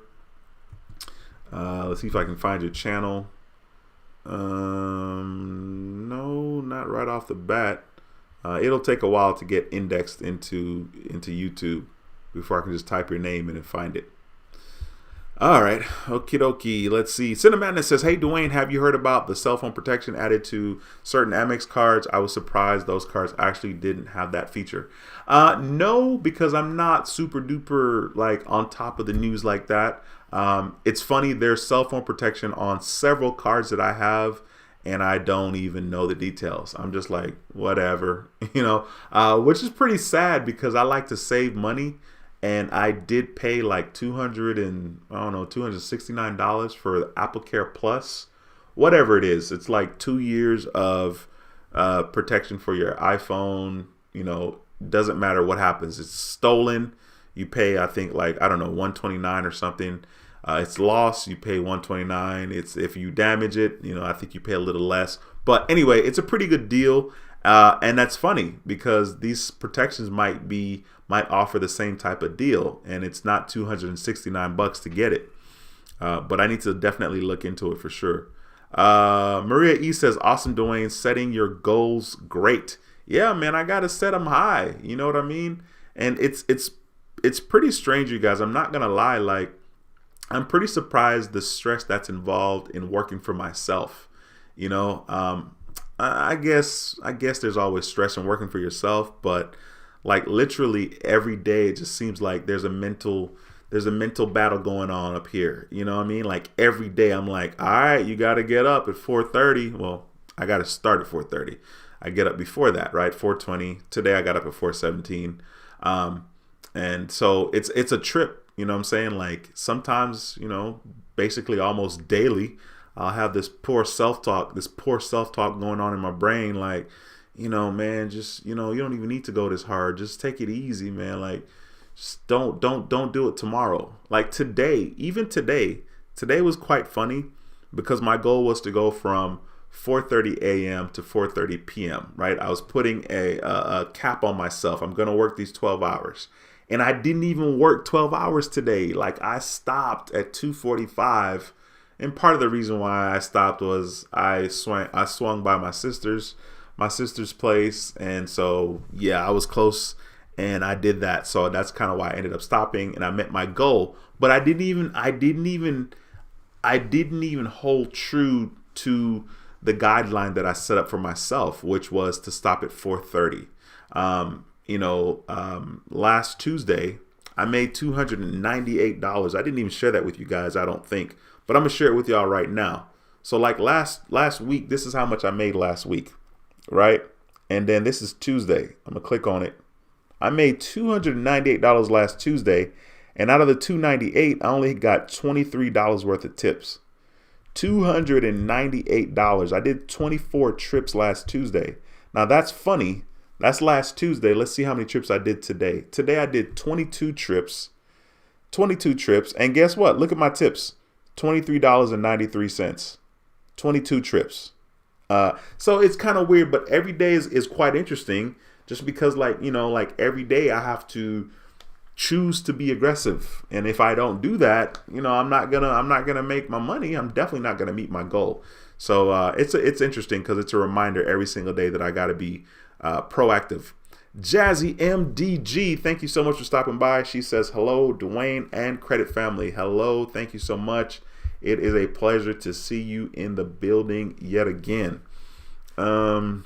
Let's see if I can find your channel. No, not right off the bat. It'll take a while to get indexed into YouTube before I can just type your name in and find it. All right, okie dokie. Let's see. Cinemadness says, hey, Dwayne, have you heard about the cell phone protection added to certain Amex cards? I was surprised those cards actually didn't have that feature. No, because I'm not super duper like on top of the news like that. It's funny, there's cell phone protection on several cards that I have, and I don't even know the details. I'm just like, whatever, which is pretty sad because I like to save money. And I did pay like $269 for AppleCare Plus, whatever it is. It's like 2 years of protection for your iPhone. Doesn't matter what happens. It's stolen. You pay, I think, like, I don't know, $129 or something. It's lost. You pay $129. It's if you damage it, I think you pay a little less. But anyway, it's a pretty good deal. And that's funny because these protections might offer the same type of deal, and it's not $269 to get it. But I need to definitely look into it for sure. Maria E says, awesome, Dwayne, setting your goals great. Yeah, man, I gotta set them high. You know what I mean? And it's pretty strange, you guys. I'm not gonna lie. Like, I'm pretty surprised the stress that's involved in working for myself. I guess there's always stress in working for yourself, but like literally every day, it just seems like there's a mental battle going on up here. You know what I mean? Like every day I'm like, all right, you got to get up at 4:30. Well, I got to start at 4:30. I get up before that, right? 4:20. Today I got up at 4:17. And so it's a trip, you know what I'm saying? Like sometimes, basically almost daily, I'll have this poor self-talk going on in my brain. Like, man, just, you don't even need to go this hard. Just take it easy, man. Like, just don't do it tomorrow. Like today was quite funny because my goal was to go from 4:30 a.m. to 4:30 p.m. Right? I was putting a cap on myself. I'm going to work these 12 hours. And I didn't even work 12 hours today. Like I stopped at 2:45. And part of the reason why I stopped was I swung by my sister's place. And so, yeah, I was close and I did that. So that's kind of why I ended up stopping and I met my goal. But I didn't even hold true to the guideline that I set up for myself, which was to stop at 4:30. Last Tuesday, I made $298. I didn't even share that with you guys, I don't think, but I'm gonna share it with y'all right now. So like last week, this is how much I made last week, right? And then this is Tuesday. I'm gonna click on it. I made $298 last Tuesday, and out of the $298, I only got $23 worth of tips. $298. I did 24 trips last Tuesday. Now that's funny. That's last Tuesday. Let's see how many trips I did today. Today I did 22 trips. And guess what? Look at my tips. $23.93. 22 trips. So it's kind of weird, but every day is quite interesting just because like every day I have to choose to be aggressive. And if I don't do that, I'm not gonna make my money. I'm definitely not gonna meet my goal. So it's interesting because it's a reminder every single day that I got to be proactive. Jazzy MDG, thank you so much for stopping by. She says, hello, Dwayne and Credit Family. Hello, thank you so much. It is a pleasure to see you in the building yet again. All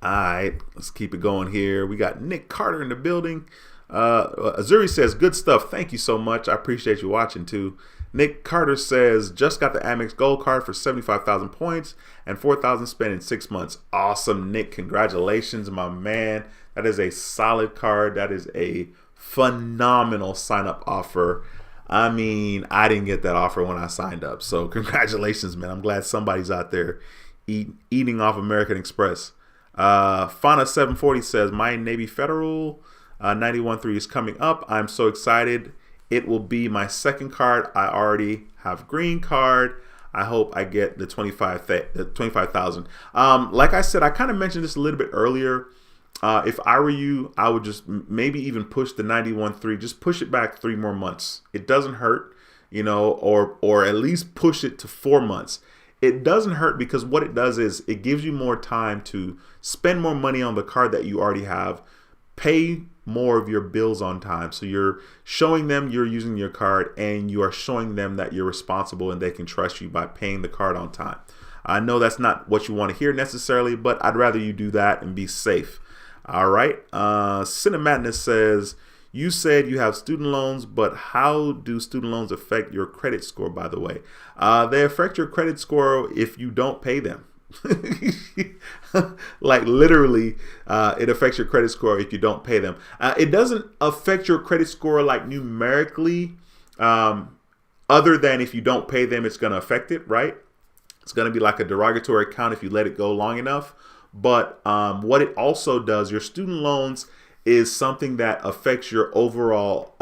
right, let's keep it going here. We got Nick Carter in the building. Azuri says, good stuff. Thank you so much. I appreciate you watching too. Nick Carter says, just got the Amex Gold Card for 75,000 points and 4,000 spent in 6 months. Awesome, Nick. Congratulations, my man. That is a solid card. That is a phenomenal sign-up offer. I mean, I didn't get that offer when I signed up. So congratulations, man. I'm glad somebody's out there eating off American Express. Fauna 740 says, my Navy Federal 91.3 is coming up. I'm so excited. It will be my second card. I already have green card. I hope I get the 25,000. Like I said, I kind of mentioned this a little bit earlier. If I were you, I would just maybe even push the 91.3. Just push it back 3 more months. It doesn't hurt, or at least push it to 4 months. It doesn't hurt because what it does is it gives you more time to spend more money on the card that you already have, pay more of your bills on time. So you're showing them you're using your card and you are showing them that you're responsible and they can trust you by paying the card on time. I know that's not what you want to hear necessarily, but I'd rather you do that and be safe. All right. Cinemadness says, you said you have student loans, but how do student loans affect your credit score, by the way? They affect your credit score if you don't pay them. Like literally, it affects your credit score if you don't pay them. It doesn't affect your credit score like numerically, other than if you don't pay them, it's going to affect it, right? It's going to be like a derogatory account if you let it go long enough. But what it also does, your student loans is something that affects your overall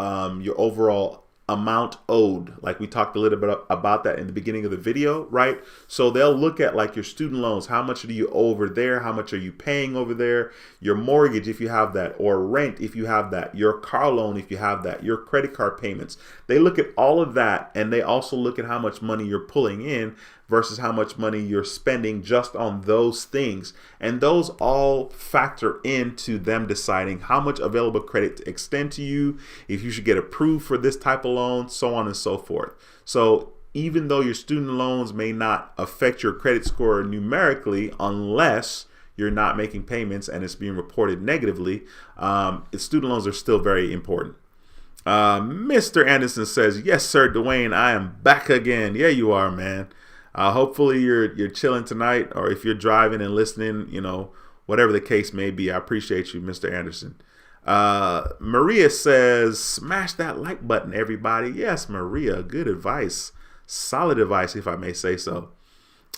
amount owed. Like we talked a little bit about that in the beginning of the video, right? So they'll look at like your student loans. How much do you owe over there? How much are you paying over there? Your mortgage, if you have that, or rent, if you have that, your car loan, if you have that, your credit card payments. They look at all of that, and they also look at how much money you're pulling in versus how much money you're spending just on those things. And those all factor into them deciding how much available credit to extend to you, if you should get approved for this type of loan, so on and so forth. So even though your student loans may not affect your credit score numerically, unless you're not making payments and it's being reported negatively, student loans are still very important. Mr. Anderson says, yes, sir, Dwayne, I am back again. Yeah, you are, man. Hopefully you're chilling tonight, or if you're driving and listening, whatever the case may be. I appreciate you, Mr. Anderson. Maria says, smash that like button, everybody. Yes, Maria, good advice. Solid advice, if I may say so.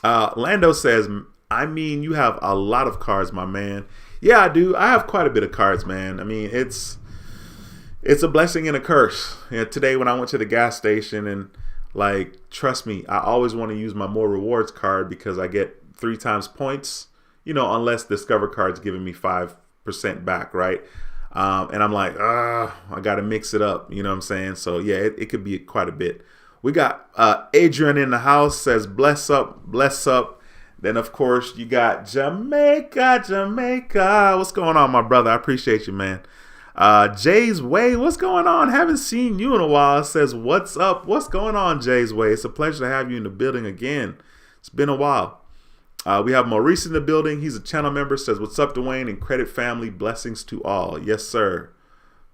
Lando says, I mean, you have a lot of cards, my man. Yeah, I do. I have quite a bit of cards, man. I mean, it's a blessing and a curse. Today when I went to the gas station, and like, trust me, I always want to use my More Rewards card because I get 3 times points, unless Discover card's giving me 5% back, right? And I'm like, I got to mix it up. You know what I'm saying? So yeah, it could be quite a bit. We got Adrian in the house, says, bless up, bless up. Then, of course, you got Jamaica. What's going on, my brother? I appreciate you, man. Jay's Way, what's going on? Haven't seen you in a while. Says, what's up? What's going on, Jay's Way? It's a pleasure to have you in the building again. It's been a while. We have Maurice in the building. He's a channel member. Says, what's up, Dwayne and Credit Family? Blessings to all. Yes, sir.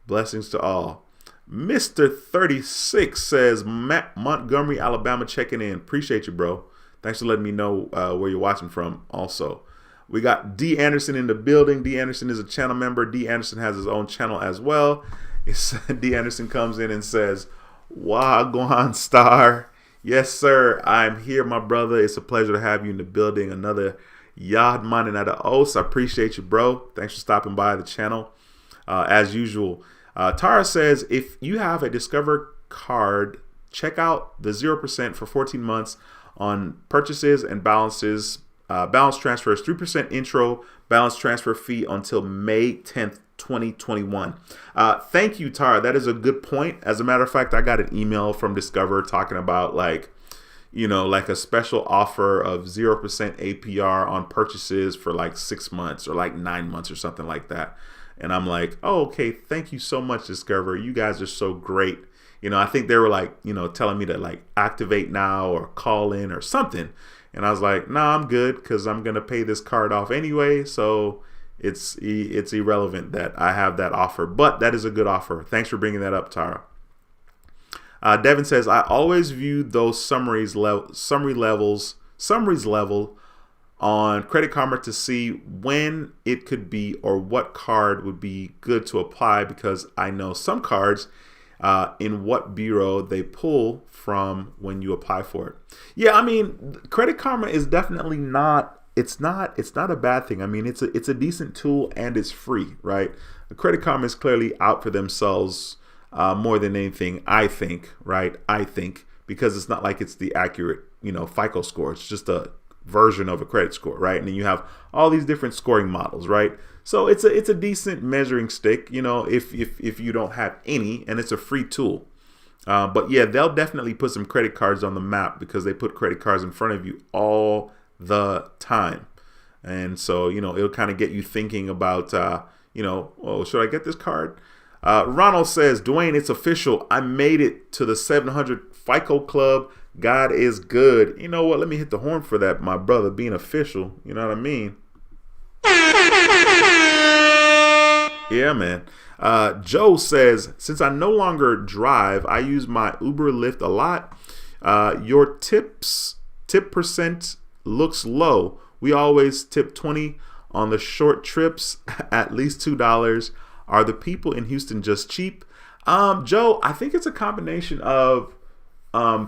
Blessings to all. Mr. 36 says, Matt Montgomery, Alabama, checking in. Appreciate you, bro. Thanks for letting me know where you're watching from also. We got D. Anderson in the building. D. Anderson is a channel member. D. Anderson has his own channel as well. D. Anderson comes in and says, Wagwan Star. Yes, sir. I'm here, my brother. It's a pleasure to have you in the building. Another Yad Manin at the Os. I appreciate you, bro. Thanks for stopping by the channel. As usual. Tara says, if you have a Discover card, check out the 0% for 14 months on purchases and balances. Balance transfers, 3% intro balance transfer fee until May 10th, 2021. Thank you, Tara. That is a good point. As a matter of fact, I got an email from Discover talking about like a special offer of 0% APR on purchases for like 6 months or like 9 months or something like that. And I'm like, oh, okay. Thank you so much, Discover. You guys are so great. I think they were like, telling me to like activate now or call in or something. And I was like, nah, I'm good because I'm going to pay this card off anyway. So it's irrelevant that I have that offer. But that is a good offer. Thanks for bringing that up, Tara. Devin says, I always view those summaries level on Credit Karma to see when it could be or what card would be good to apply, because I know some cards in what bureau they pull from when you apply for it. Yeah, I mean, Credit Karma is definitely not a bad thing. I mean, it's a decent tool and it's free, right? Credit Karma is clearly out for themselves more than anything, I think, right? Because it's not like it's the accurate, FICO score. It's just a version of a credit score, right? And then you have all these different scoring models, right? So it's a decent measuring stick, if you don't have any, and it's a free tool. But yeah, they'll definitely put some credit cards on the map because they put credit cards in front of you all the time. And so, it'll kind of get you thinking about, oh, should I get this card? Ronald says, Dwayne, it's official. I made it to the 700 FICO club. God is good. You know what? Let me hit the horn for that, my brother, being official. You know what I mean? Yeah, man. Joe says, since I no longer drive, I use my Uber Lyft a lot. Your tip percent looks low. We always tip 20 on the short trips, at least $2. Are the people in Houston just cheap? Joe, I think it's a combination of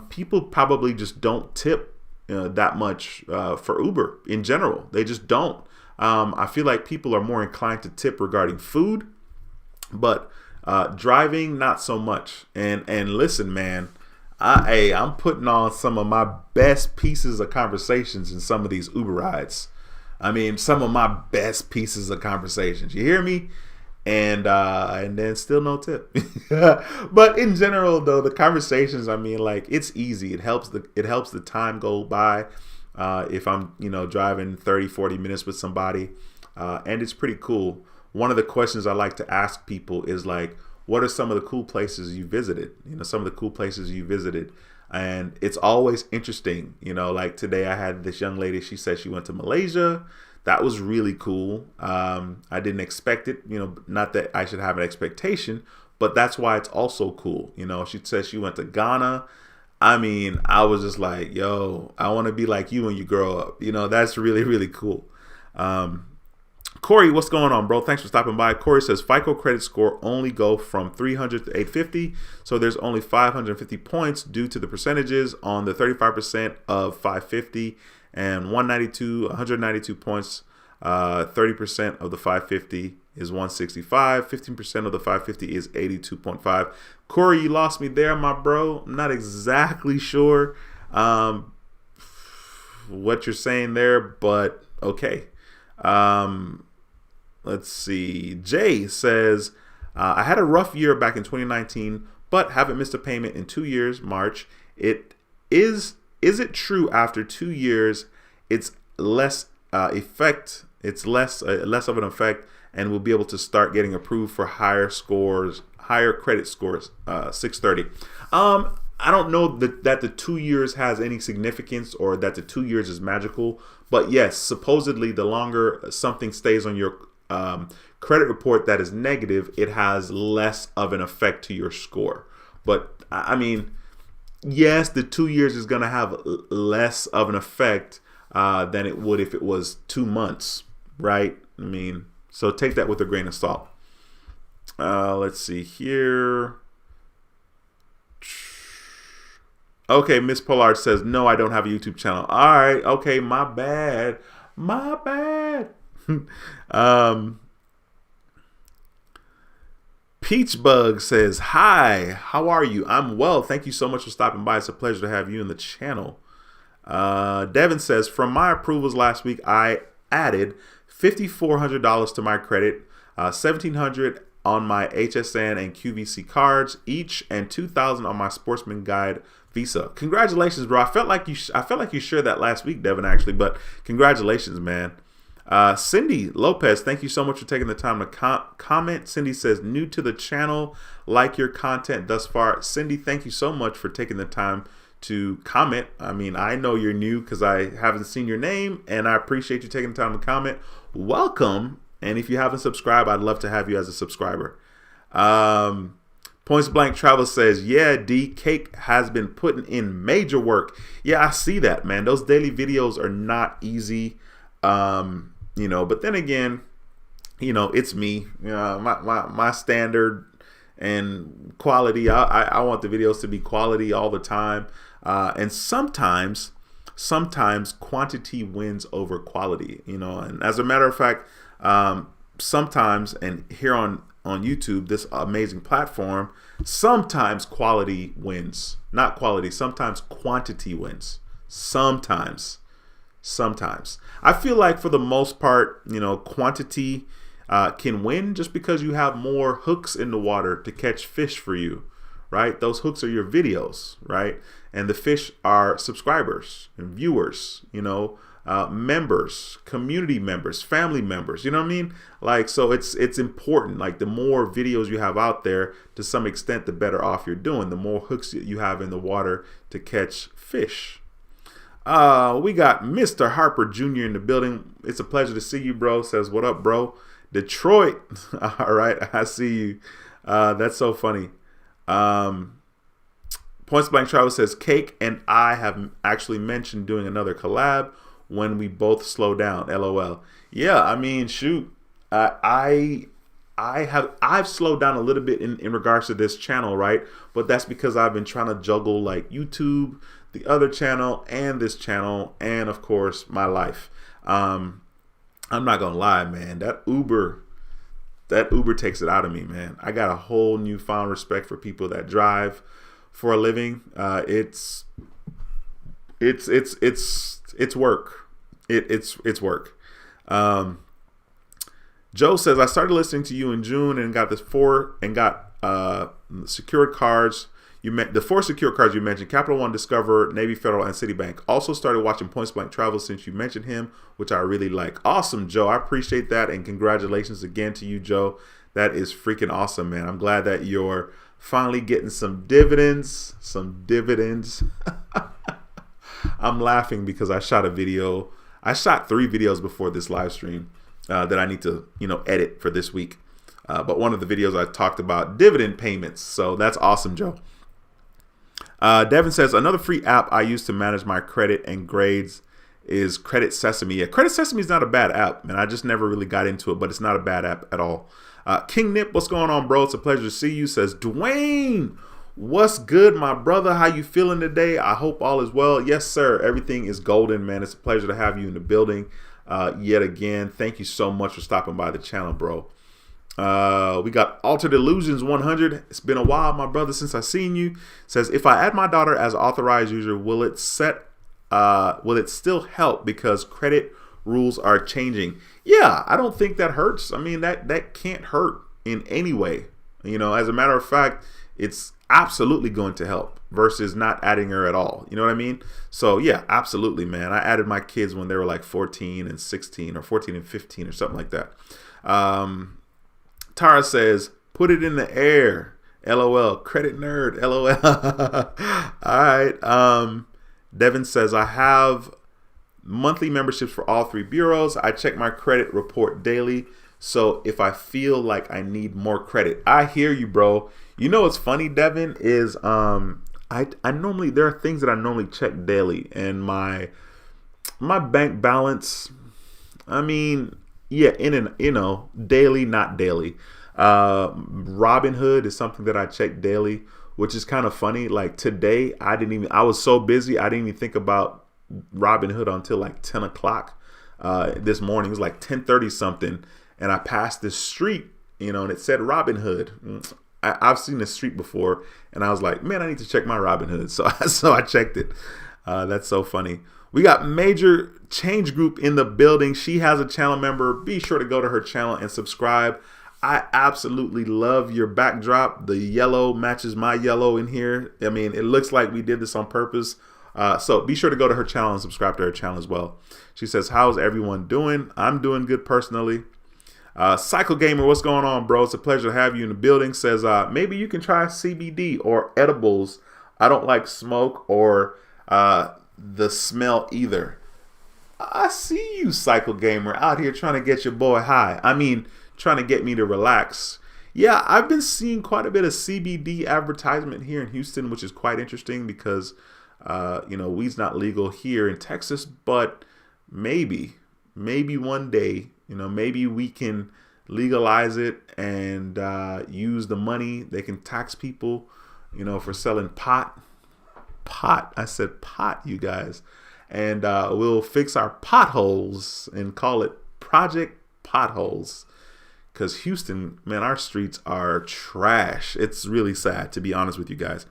people probably just don't tip that much for Uber in general. They just don't. I feel like people are more inclined to tip regarding food, but driving, not so much. And listen, man, I'm putting on some of my best pieces of conversations in some of these Uber rides. I mean, some of my best pieces of conversations. You hear me? And then still no tip. But in general, though, the conversations, I mean, like, it's easy. It helps the time go by. If I'm, driving 30, 40 minutes with somebody, and it's pretty cool. One of the questions I like to ask people is like, what are some of the cool places you visited? Some of the cool places you visited. And it's always interesting. Like today I had this young lady, she said she went to Malaysia. That was really cool. I didn't expect it, not that I should have an expectation, but that's why it's also cool. She said she went to Ghana. I mean, I was just like, yo, I want to be like you when you grow up. That's really, really cool. Corey, what's going on, bro? Thanks for stopping by. Corey says FICO credit score only go from 300 to 850. So there's only 550 points due to the percentages on the 35% of 550 and 192 points. 30% of the 550 is 165. 15% of the 550 is 82.5. Corey, you lost me there, my bro. I'm not exactly sure what you're saying there, but okay. Let's see. Jay says, I had a rough year back in 2019, but haven't missed a payment in 2 years, March. Is it true after 2 years it's less less of an effect, and we'll be able to start getting approved for higher credit scores, 630? I don't know that the 2 years has any significance or that the 2 years is magical, but yes, supposedly the longer something stays on your credit report that is negative, it has less of an effect to your score. But I mean, yes, the 2 years is going to have less of an effect than it would if it was 2 months, right? I mean, so take that with a grain of salt. Let's see here. Okay, Miss Pollard says, no, I don't have a YouTube channel. All right, okay, my bad. Peachbug says, hi, how are you? I'm well. Thank you so much for stopping by. It's a pleasure to have you in the channel. Devin says, from my approvals last week, I added $5,400 to my credit, $1,700 on my HSN and QVC cards each, and $2,000 on my Sportsman Guide Visa. Congratulations, bro. I felt like you shared that last week, Devin, actually, but congratulations, man. Cindy Lopez, thank you so much for taking the time to comment. Cindy says, new to the channel, like your content thus far. Cindy, thank you so much for taking the time to comment. I mean, I know you're new because I haven't seen your name, and I appreciate you taking the time to comment. Welcome. And if you haven't subscribed, I'd love to have you as a subscriber. Points Blank Travel says, yeah, D, Cake has been putting in major work. Yeah, I see that, man. Those daily videos are not easy. But then again, it's me. My standard and quality. I want the videos to be quality all the time. And sometimes quantity wins over quality, and as a matter of fact, sometimes, and here on YouTube, this amazing platform, sometimes quality wins, not quality. Sometimes quantity wins. Sometimes. I feel like for the most part, quantity can win just because you have more hooks in the water to catch fish for you, right? Those hooks are your videos, right? And the fish are subscribers and viewers, members, community members, family members, you know what I mean? Like, so it's important. Like, the more videos you have out there, to some extent, the better off you're doing, the more hooks you have in the water to catch fish. We got Mr. Harper Jr. in the building. It's a pleasure to see you, bro. Says, what up, bro? Detroit. All right, I see you. That's so funny. Points Blank Travel says, Cake and I have actually mentioned doing another collab. when we both slow down. LOL. Yeah, I mean, shoot, I've slowed down a little bit in regards to this channel, right? But that's because I've been trying to juggle like YouTube, the other channel, and this channel, and of course my life. I'm not gonna lie, man. That Uber takes it out of me, man. I got a whole newfound respect for people that drive for a living. It's work. It's work. Joe says, I started listening to you in June and got secured cards. The 4 secure cards you mentioned: Capital One, Discover, Navy Federal, and Citibank. Also started watching Points Blank Travel since you mentioned him, which I really like. Awesome, Joe. I appreciate that, and congratulations again to you, Joe. That is freaking awesome, man. I'm glad that you're finally getting some dividends. I'm laughing because I shot a video. I shot 3 videos before this live stream that I need to, edit for this week. But one of the videos I talked about dividend payments. So that's awesome, Joe. Devin says, another free app I use to manage my credit and grades is Credit Sesame. Yeah, Credit Sesame is not a bad app, man. I just never really got into it, but it's not a bad app at all. King Nip, what's going on, bro? It's a pleasure to see you. Says, Dwayne, what's good, my brother? How you feeling today? I hope all is well. Yes, sir. Everything is golden, man. It's a pleasure to have you in the building yet again. Thank you so much for stopping by the channel, bro. We got Altered Illusions 100. It's been a while, my brother, since I seen you. Says, if I add my daughter as authorized user, will it still help because credit rules are changing? Yeah, I don't think that hurts. I mean, that can't hurt in any way. As a matter of fact, it's absolutely going to help versus not adding her at all. You know what I mean? So yeah, absolutely, man. I added my kids when they were like 14 and 16 or 14 and 15 or something like that. Tara says, put it in the air. LOL. Credit nerd. LOL. All right. Devin says, I have monthly memberships for all 3 bureaus. I check my credit report daily. So if I feel like I need more credit, I hear you, bro. You know what's funny, Devin, is I normally, there are things that I normally check daily, and my bank balance, I mean, yeah, daily, not daily. Robinhood is something that I check daily, which is kind of funny. Like today, I was so busy, I didn't even think about Robinhood until like 10 o'clock this morning. It was like 10:30 something, and I passed this street, and it said Robinhood. I've seen this street before, and I was like, man, I need to check my Robinhood. So I checked it. That's so funny. We got Major Change Group in the building. She has a channel member. Be sure to go to her channel and subscribe. I absolutely love your backdrop. The yellow matches my yellow in here. I mean, it looks like we did this on purpose. So be sure to go to her channel and subscribe to her channel as well. She says, how's everyone doing? I'm doing good personally. Cycle Gamer, what's going on, bro? It's a pleasure to have you in the building. Says, maybe you can try CBD or edibles. I don't like smoke or the smell either. I see you, Cycle Gamer, out here trying to get your boy high. I mean, trying to get me to relax. Yeah, I've been seeing quite a bit of CBD advertisement here in Houston, which is quite interesting because, weed's not legal here in Texas, but maybe one day, maybe we can legalize it and use the money. They can tax people, for selling pot. I said pot, you guys. And we'll fix our potholes and call it Project Potholes. Because Houston, man, our streets are trash. It's really sad, to be honest with you guys.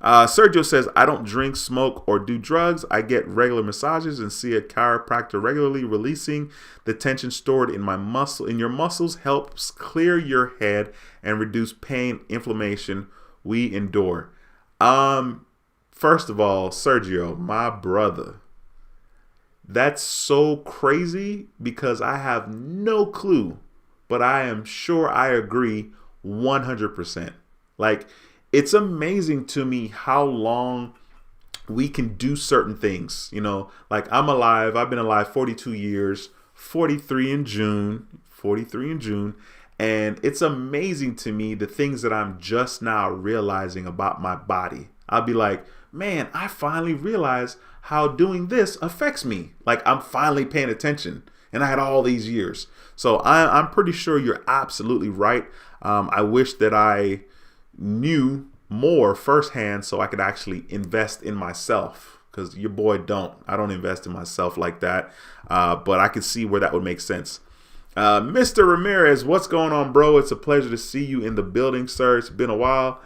Sergio says, I don't drink, smoke, or do drugs. I get regular massages and see a chiropractor regularly. Releasing the tension stored in your muscles helps clear your head and reduce pain, inflammation we endure. First of all, Sergio, my brother, that's so crazy because I have no clue, but I am sure I agree 100%. Like, it's amazing to me how long we can do certain things. Like I'm alive. I've been alive 42 years, 43 in June. And it's amazing to me the things that I'm just now realizing about my body. I'll be like, man, I finally realized how doing this affects me. Like I'm finally paying attention, and I had all these years. So I'm pretty sure you're absolutely right. I wish that I knew more firsthand so I could actually invest in myself, because your boy I don't invest in myself like that. But I can see where that would make sense. Mr. Ramirez, what's going on, bro? It's a pleasure to see you in the building, sir. It's been a while.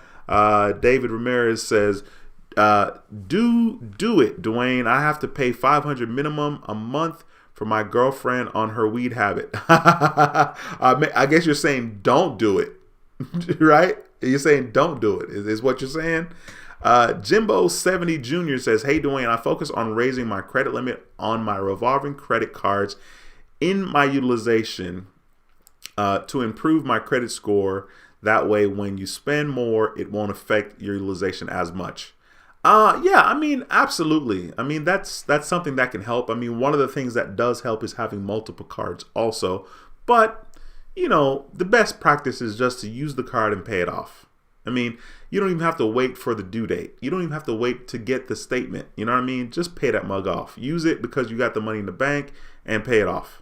David Ramirez says, do it, Dwayne. I have to pay $500 minimum a month for my girlfriend on her weed habit. I guess you're saying don't do it, right? You're saying don't do it is what you're saying. Jimbo70 Jr. says, hey, Dwayne, I focus on raising my credit limit on my revolving credit cards in my utilization to improve my credit score. That way, when you spend more, it won't affect your utilization as much. Yeah, I mean, absolutely. I mean, that's something that can help. I mean, one of the things that does help is having multiple cards also. But, the best practice is just to use the card and pay it off. I mean, you don't even have to wait for the due date. You don't even have to wait to get the statement. You know what I mean? Just pay that mug off. Use it because you got the money in the bank and pay it off.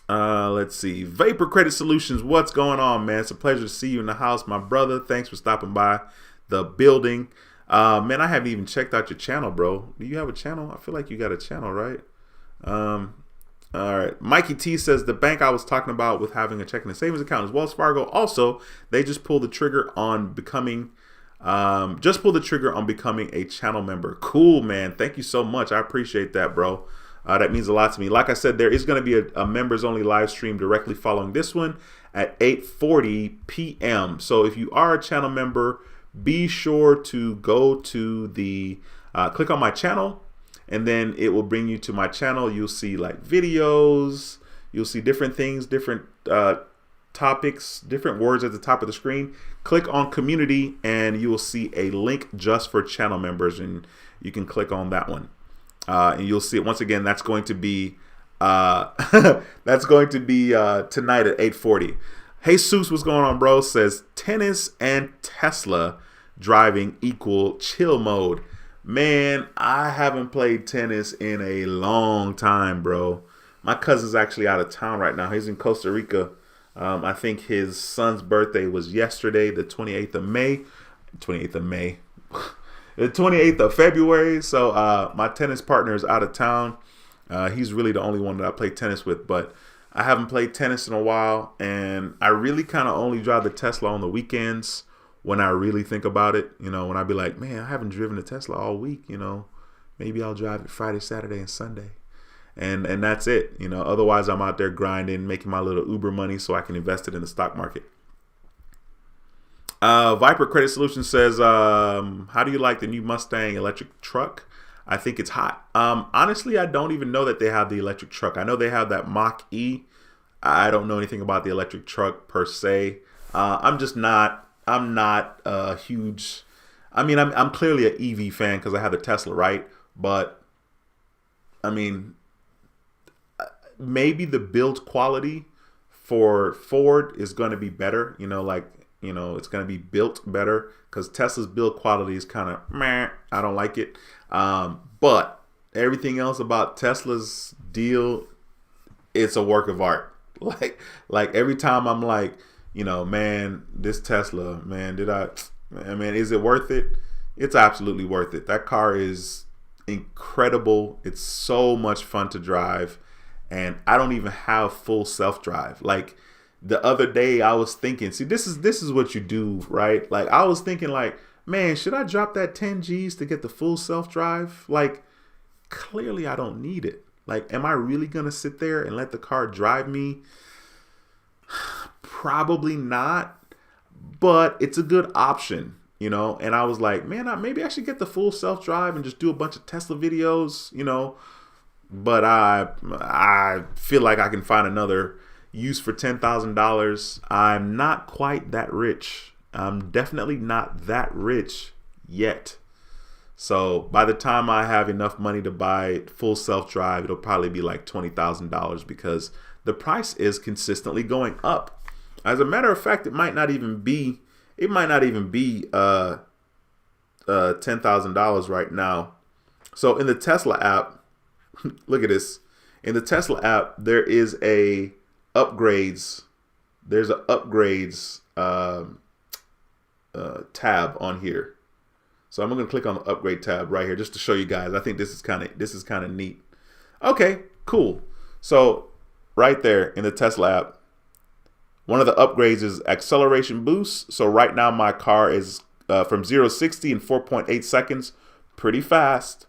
Let's see. Vapor Credit Solutions, what's going on, man? It's a pleasure to see you in the house, my brother. Thanks for stopping by the building. Man, I haven't even checked out your channel, bro. Do you have a channel? I feel like you got a channel, right? All right. Mikey T says the bank I was talking about with having a checking and savings account is Wells Fargo. Also, they just pulled the trigger on becoming a channel member. Cool, man. Thank you so much. I appreciate that, bro. That means a lot to me. Like I said, there is going to be a members only live stream directly following this one at 8:40 p.m. So if you are a channel member, be sure to go to the click on my channel, and then it will bring you to my channel. You'll see like videos, you'll see different things, different topics, different words at the top of the screen. Click on community and you will see a link just for channel members, and you can click on that one. And you'll see it once again. That's going to be tonight at 8:40. Hey Jesus, what's going on, bro? Says tennis and Tesla driving equal chill mode. Man, I haven't played tennis in a long time, bro. My cousin's actually out of town right now. He's in Costa Rica. I think his son's birthday was yesterday, the 28th of May. 28th of May. The 28th of February. So my tennis partner is out of town. He's really the only one that I play tennis with, but I haven't played tennis in a while, and I really kind of only drive the Tesla on the weekends when I really think about it. When I be like, man, I haven't driven the Tesla all week, maybe I'll drive it Friday, Saturday, and Sunday. And that's it. Otherwise I'm out there grinding, making my little Uber money so I can invest it in the stock market. Viper Credit Solutions says, how do you like the new Mustang electric truck? I think it's hot. Honestly, I don't even know that they have the electric truck. I know they have that Mach-E. I don't know anything about the electric truck per se. I'm not a huge, I'm clearly an EV fan because I have the Tesla, right? But I mean, maybe the build quality for Ford is going to be better, it's going to be built better, because Tesla's build quality is kind of meh. I don't like it. But everything else about Tesla's deal, it's a work of art. Like every time I'm like, man, this Tesla, man, is it worth it? It's absolutely worth it. That car is incredible. It's so much fun to drive. And I don't even have full self-drive. Like the other day I was thinking, see, this is what you do, right? Like I was thinking like, man, should I drop that 10 G's to get the full self-drive? Like clearly I don't need it. Like, am I really going to sit there and let the car drive me? Probably not, but it's a good option, and I was like, man, maybe I should get the full self-drive and just do a bunch of Tesla videos, but I feel like I can find another use for $10,000. I'm not quite that rich. I'm definitely not that rich yet. So by the time I have enough money to buy full self-drive, it'll probably be like $20,000, because the price is consistently going up. As a matter of fact, it might not even be $10,000 right now. So in the Tesla app, look at this. In the Tesla app, there is a upgrades. There's an upgrades tab on here. So I'm going to click on the upgrade tab right here just to show you guys. I think this is kind of neat. Okay, cool. So right there in the Tesla app, one of the upgrades is acceleration boost. So right now my car is from 0 to 60 in 4.8 seconds, pretty fast.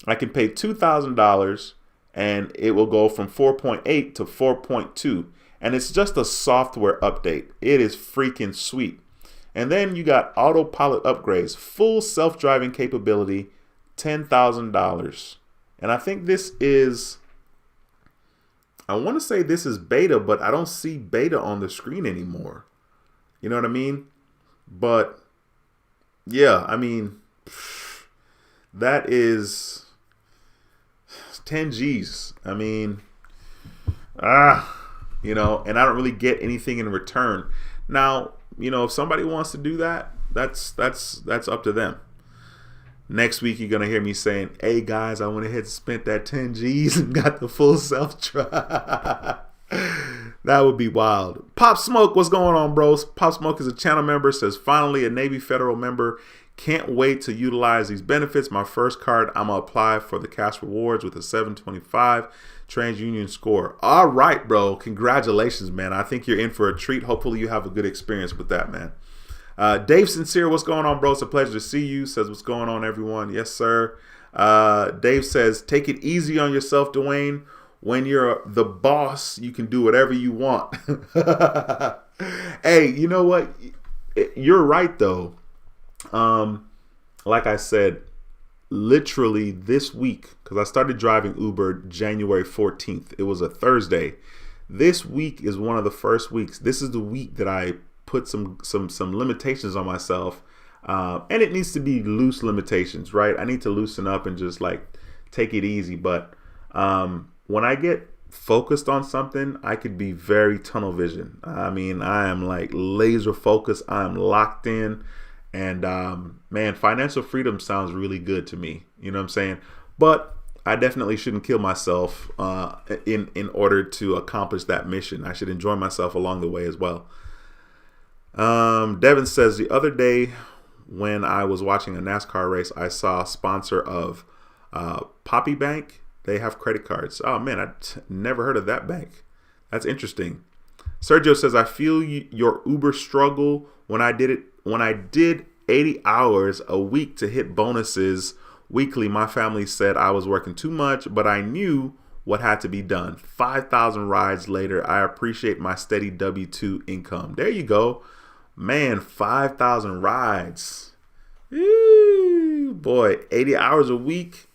I can pay $2,000 and it will go from 4.8 to 4.2. And it's just a software update. It is freaking sweet. And then you got autopilot upgrades, full self-driving capability, $10,000. And I think this is, I want to say this is beta, but I don't see beta on the screen anymore. You know what I mean? But yeah, I mean, that is 10 G's. I mean, you know, and I don't really get anything in return. Now, you know, if somebody wants to do that, that's up to them. Next week, you're going to hear me saying, hey, guys, I went ahead and spent that 10 G's and got the full self-drive. That would be wild. Pop Smoke, what's going on, bros? Pop Smoke is a channel member, says, finally, a Navy Federal member. Can't wait to utilize these benefits. My first card, I'm going to apply for the cash rewards with a 725 TransUnion score. All right, bro. Congratulations, man. I think you're in for a treat. Hopefully you have a good experience with that, man. Dave Sincere, what's going on, bro? It's a pleasure to see you. Says, what's going on, everyone? Yes, sir. Dave says, take it easy on yourself, Dwayne. When you're the boss, you can do whatever you want. Hey, you know what? You're right, though. Like I said, literally this week, because I started driving Uber January 14th. It was a Thursday. This week is one of the first weeks. This is the week that I put some limitations on myself, and it needs to be loose limitations, right? I need to loosen up and just like take it easy. But when I get focused on something, I could be very tunnel vision. I mean, I am like laser focused. I'm locked in, and man, financial freedom sounds really good to me. You know what I'm saying? But I definitely shouldn't kill myself in order to accomplish that mission. I should enjoy myself along the way as well. Devin says, the other day when I was watching a NASCAR race, I saw a sponsor of Poppy Bank. They have credit cards. Oh man, I never heard of that bank. That's interesting. Sergio says, I feel your Uber struggle. When I did 80 hours a week to hit bonuses weekly, my family said I was working too much, but I knew what had to be done. 5,000 rides later, I appreciate my steady W-2 income. There you go. Man, 5,000 rides. Ew, boy, 80 hours a week.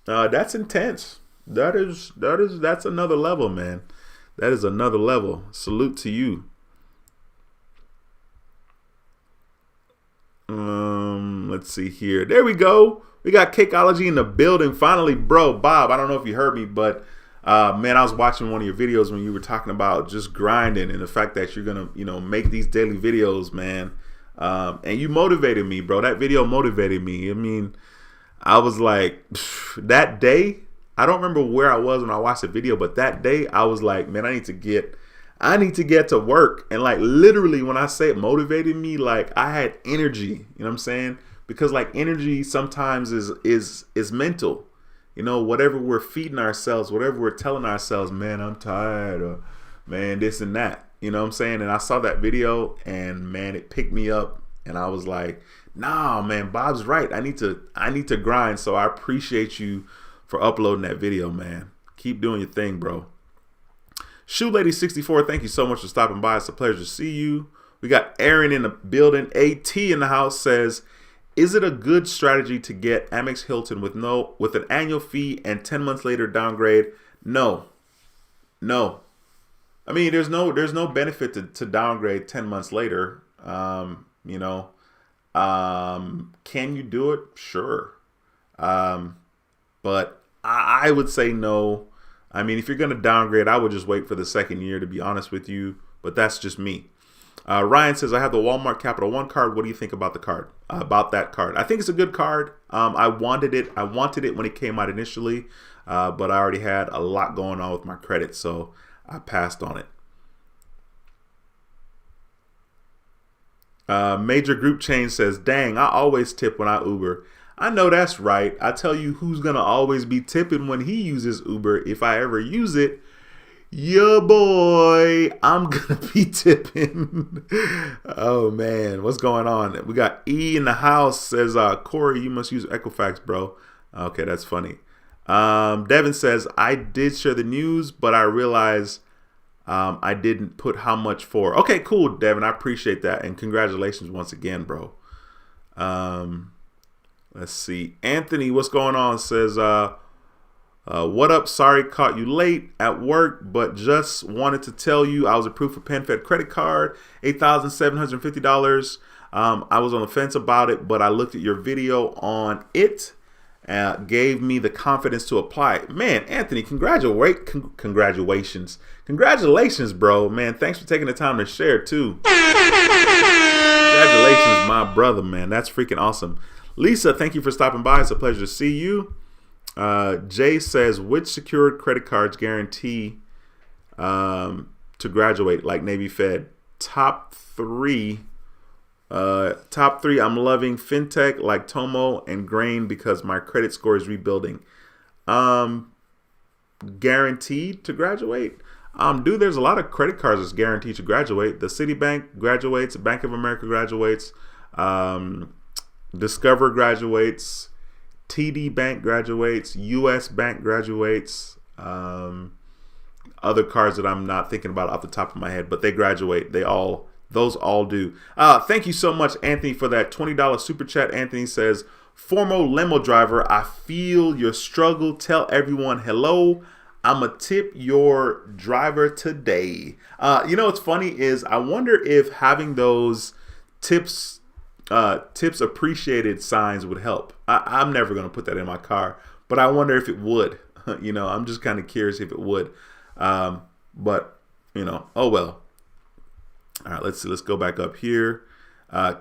That's intense. That's another level, man. That is another level. Salute to you. Let's see here. There we go. We got Cakeology in the building. Finally, bro, Bob, I don't know if you heard me, but man, I was watching one of your videos when you were talking about just grinding and the fact that you're gonna, make these daily videos, man. And you motivated me, bro. That video motivated me. I mean, I was like, that day, I don't remember where I was when I watched the video, but that day I was like, man, I need to get to work. And like literally when I say it motivated me, like I had energy, you know what I'm saying? Because like energy sometimes is mental. Whatever we're feeding ourselves, whatever we're telling ourselves, man, I'm tired, or man, this and that. You know what I'm saying? And I saw that video and man, it picked me up and I was like, nah, man, Bob's right. I need to grind. So I appreciate you for uploading that video, man. Keep doing your thing, bro. Shoe Lady 64, thank you so much for stopping by. It's a pleasure to see you. We got Aaron in the building. AT in the house says, is it a good strategy to get Amex Hilton with an annual fee and 10 months later downgrade? No. I mean, there's no benefit to downgrade 10 months later. Can you do it? Sure. But I would say no. I mean, if you're going to downgrade, I would just wait for the second year, to be honest with you. But that's just me. Ryan says, I have the Walmart Capital One card. What do you think about the card? About that card? I think it's a good card. I wanted it. I wanted it when it came out initially, but I already had a lot going on with my credit, so I passed on it. Major Group Change says, dang, I always tip when I Uber. I know that's right. I tell you who's going to always be tipping when he uses Uber. If I ever use it, yeah, boy, I'm going to be tipping. Oh, man. What's going on? We got E in the house says, Corey, you must use Equifax, bro. Okay, that's funny. Devin says, I did share the news, but I realized I didn't put how much for. Okay, cool, Devin. I appreciate that. And congratulations once again, bro. Let's see. Anthony, what's going on? Says, what up? Sorry, caught you late at work, but just wanted to tell you I was approved for PenFed credit card, $8,750. I was on the fence about it, but I looked at your video on it. Gave me the confidence to apply. Man, Anthony, congratulations. Congratulations, bro. Man, thanks for taking the time to share, too. Congratulations, my brother, man. That's freaking awesome. Lisa, thank you for stopping by. It's a pleasure to see you. Jay says, which secured credit cards guarantee to graduate, like Navy Fed? Top three, I'm loving fintech like Tomo and Grain because my credit score is rebuilding. Guaranteed to graduate? Dude, there's a lot of credit cards that's guaranteed to graduate. The Citibank graduates, Bank of America graduates, Discover graduates, TD Bank graduates, US Bank graduates, other cards that I'm not thinking about off the top of my head, but they graduate. Those all do. Thank you so much, Anthony, for that $20 super chat. Anthony says, former limo driver, I feel your struggle. Tell everyone hello. I'ma tip your driver today. What's funny is I wonder if having those tips appreciated signs would help. I'm never going to put that in my car, but I wonder if it would. I'm just kind of curious if it would. But oh well. All right, let's go back up here.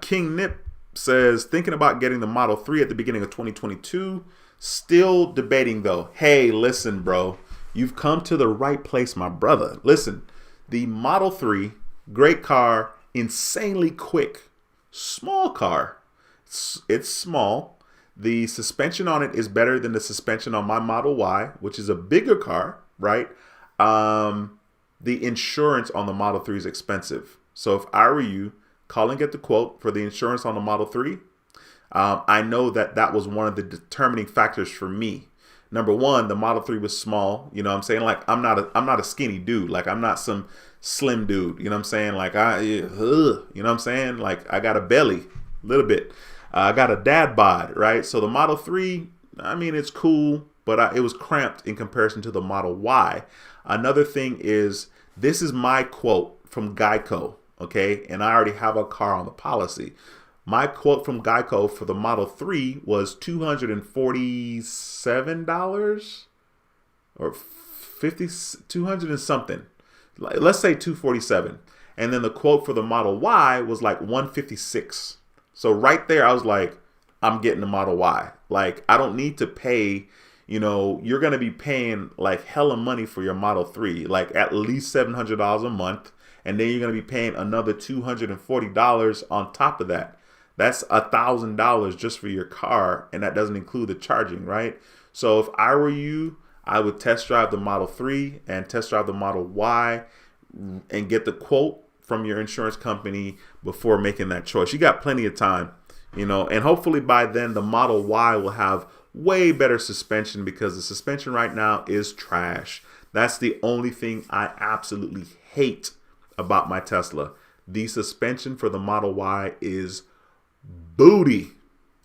King Nip says, thinking about getting the Model 3 at the beginning of 2022. Still debating though. Hey, listen, bro. You've come to the right place, my brother. Listen, the Model 3, great car, insanely quick, small car. It's small. The suspension on it is better than the suspension on my Model Y, which is a bigger car, right? The insurance on the Model 3 is expensive. So if I were you, call and get the quote for the insurance on the Model 3. I know that was one of the determining factors for me. Number one, the Model 3 was small. You know what I'm saying? Like, I'm not a skinny dude. Like, I'm not some slim dude. You know what I'm saying? Like, you know what I'm saying? Like, I got a belly, a little bit. I got a dad bod, right? So the Model 3, I mean, it's cool, but it was cramped in comparison to the Model Y. Another thing is, this is my quote from Geico, okay? And I already have a car on the policy. My quote from Geico for the Model 3 was $247 or 200 and something. Let's say $247. And then the quote for the Model Y was like $156. So right there, I was like, I'm getting the Model Y. Like, I don't need to pay, you're going to be paying like hella money for your Model 3, like at least $700 a month. And then you're going to be paying another $240 on top of that. That's $1,000 just for your car, and that doesn't include the charging, right? So if I were you, I would test drive the Model 3 and test drive the Model Y and get the quote from your insurance company before making that choice. You got plenty of time, and hopefully by then the Model Y will have way better suspension because the suspension right now is trash. That's the only thing I absolutely hate about my Tesla. The suspension for the Model Y is booty.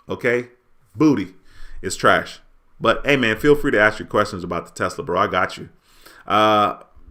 Okay? Booty. It's trash. But hey man, feel free to ask your questions about the Tesla, bro. I got you.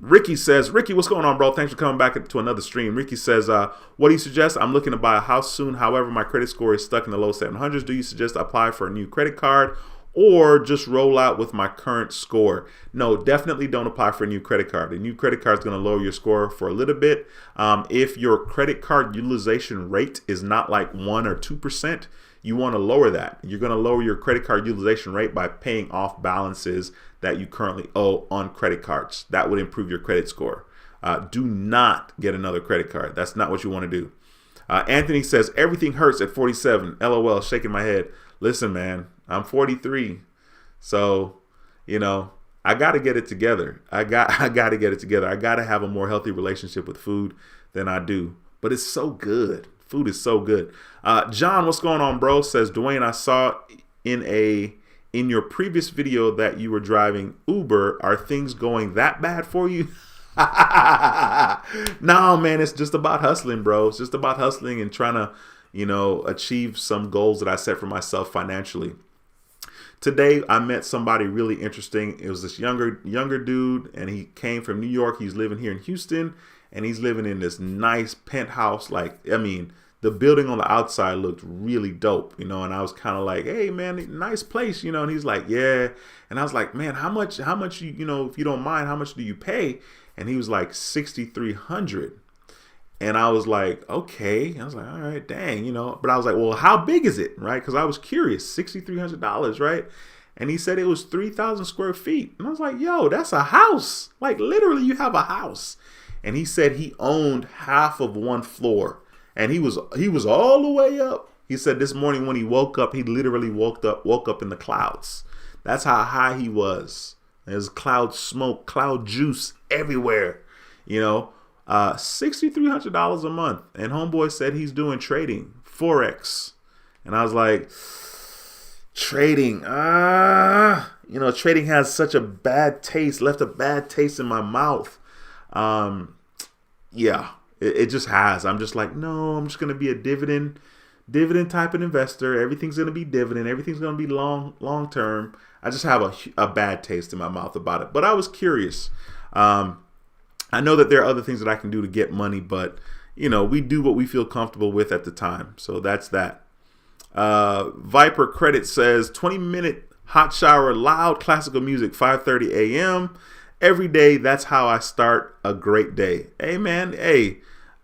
Ricky says, Ricky, what's going on, bro? Thanks for coming back to another stream. Ricky says, what do you suggest? I'm looking to buy a house soon. However, my credit score is stuck in the low 700s. Do you suggest I apply for a new credit card or just roll out with my current score. No, definitely don't apply for a new credit card. A new credit card is going to lower your score for a little bit. If your credit card utilization rate is not like 1 or 2%, you want to lower that. You're going to lower your credit card utilization rate by paying off balances that you currently owe on credit cards. That would improve your credit score. Do not get another credit card. That's not what you want to do. Anthony says, everything hurts at 47. LOL, shaking my head. Listen, man, I'm 43. So, I got to get it together. I got to get it together. I got to have a more healthy relationship with food than I do. But it's so good. Food is so good. John, what's going on, bro? Says, Dwayne, I saw in your previous video that you were driving Uber. Are things going that bad for you? No, man, it's just about hustling, bro. It's just about hustling and trying to, achieve some goals that I set for myself financially. Today, I met somebody really interesting. It was this younger dude, and he came from New York. He's living here in Houston, and he's living in this nice penthouse. The building on the outside looked really dope, and I was kind of like, hey, man, nice place, and he's like, yeah. And I was like, man, how much, if you don't mind, how much do you pay? And he was like, $6,300. And I was like, okay. I was like, all right, dang, But I was like, well, how big is it, right? Because I was curious, $6,300, right? And he said it was 3,000 square feet. And I was like, yo, that's a house. Like, literally, you have a house. And he said he owned half of one floor. And he was all the way up. He said this morning when he woke up, he literally woke up in the clouds. That's how high he was. There's cloud smoke, cloud juice everywhere, $6,300 a month. And homeboy said he's doing trading, Forex. And I was like, trading, trading has such a bad taste, left a bad taste in my mouth. Yeah, it just has. I'm just like, no, I'm just going to be a dividend type of investor. Everything's going to be dividend. Everything's going to be long term. I just have a bad taste in my mouth about it. But I was curious. I know that there are other things that I can do to get money, but we do what we feel comfortable with at the time. So that's that. Viper Credit says 20-minute hot shower, loud classical music, 5:30 a.m. every day. That's how I start a great day. Hey, man. Hey,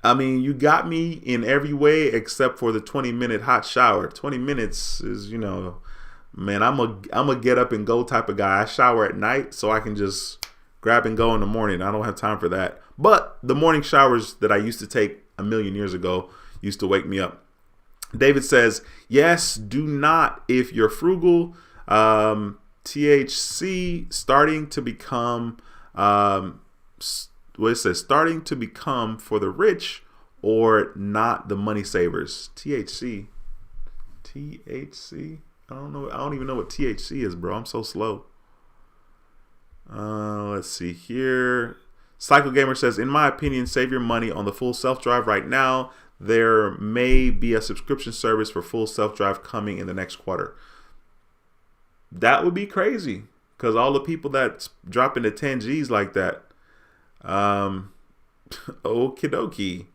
you got me in every way except for the 20-minute hot shower. 20 minutes is, man, I'm a get up and go type of guy. I shower at night so I can just grab and go in the morning. I don't have time for that. But the morning showers that I used to take a million years ago used to wake me up. David says, yes, do not if you're frugal. THC starting to become, starting to become for the rich or not the money savers. THC. I don't know. I don't even know what THC is, bro. I'm so slow. Let's see here. Cycle Gamer says, in my opinion, save your money on the full self-drive right now. There may be a subscription service for full self-drive coming in the next quarter. That would be crazy because all the people that's dropping to 10 G's like that. Okie dokie.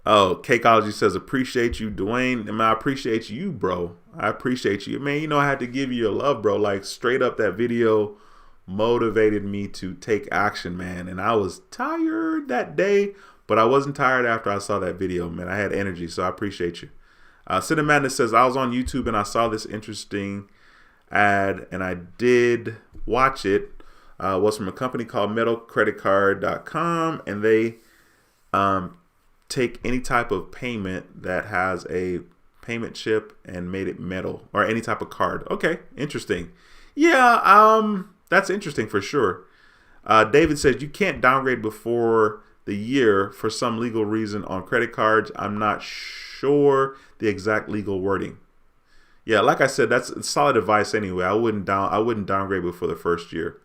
Cakeology says, appreciate you, Dwayne. I appreciate you, bro. I appreciate you. Man, I had to give you your love, bro. Like, straight up, that video motivated me to take action, man. And I was tired that day, but I wasn't tired after I saw that video, man. I had energy, so I appreciate you. Cinemadness says, I was on YouTube and I saw this interesting ad, and I did watch it. It was from a company called metalcreditcard.com, and they take any type of payment that has a payment chip and made it metal, or any type of card. Okay, interesting. Yeah, that's interesting for sure. David says you can't downgrade before the year for some legal reason on credit cards. I'm not sure the exact legal wording. Yeah, like I said, that's solid advice anyway. I wouldn't downgrade before the first year.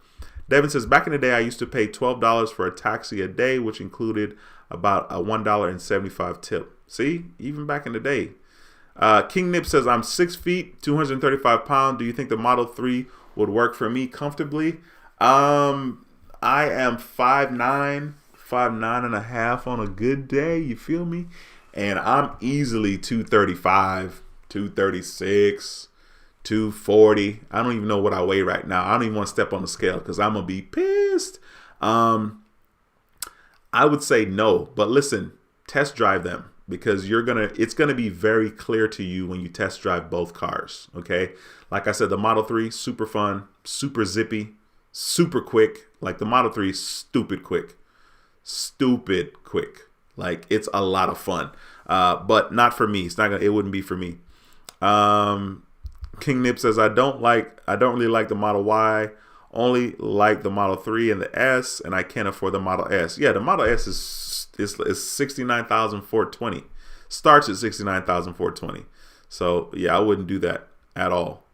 Devin says, back in the day, I used to pay $12 for a taxi a day, which included about a $1.75 tip. See, even back in the day. King Nip says, I'm 6 feet, 235 pounds. Do you think the Model 3 would work for me comfortably? I am 5'9", 5'9" and a half on a good day. You feel me? and I'm easily 235, 236, 240. I don't even know what I weigh right now. I don't even want to step on the scale because I'm gonna be pissed. I would say no, but listen, test drive them because it's gonna be very clear to you when you test drive both cars. Okay, like I said, the Model 3 super fun, super zippy, super quick. Like the Model 3 stupid quick. Like it's a lot of fun, but not for me. It wouldn't be for me. King Nip says I don't really like the Model Y. Only like the Model 3 and the S, and I can't afford the Model S. Yeah, the Model S is $69,420. Starts at $69,420. So yeah, I wouldn't do that at all.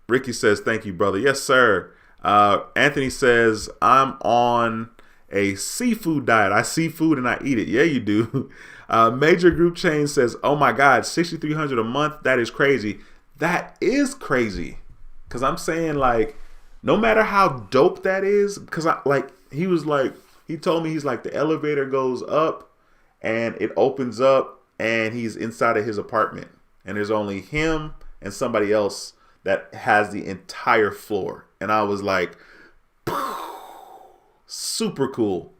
Ricky says, thank you, brother. Yes, sir. Anthony says, I'm on a seafood diet. I see food and I eat it. Yeah, you do. Major Group Chain says, oh my God, $6,300 a month. That is crazy. That is crazy. Cause I'm saying like, no matter how dope that is, cause he told me he's like the elevator goes up and it opens up and he's inside of his apartment and there's only him and somebody else that has the entire floor. And I was like, super cool.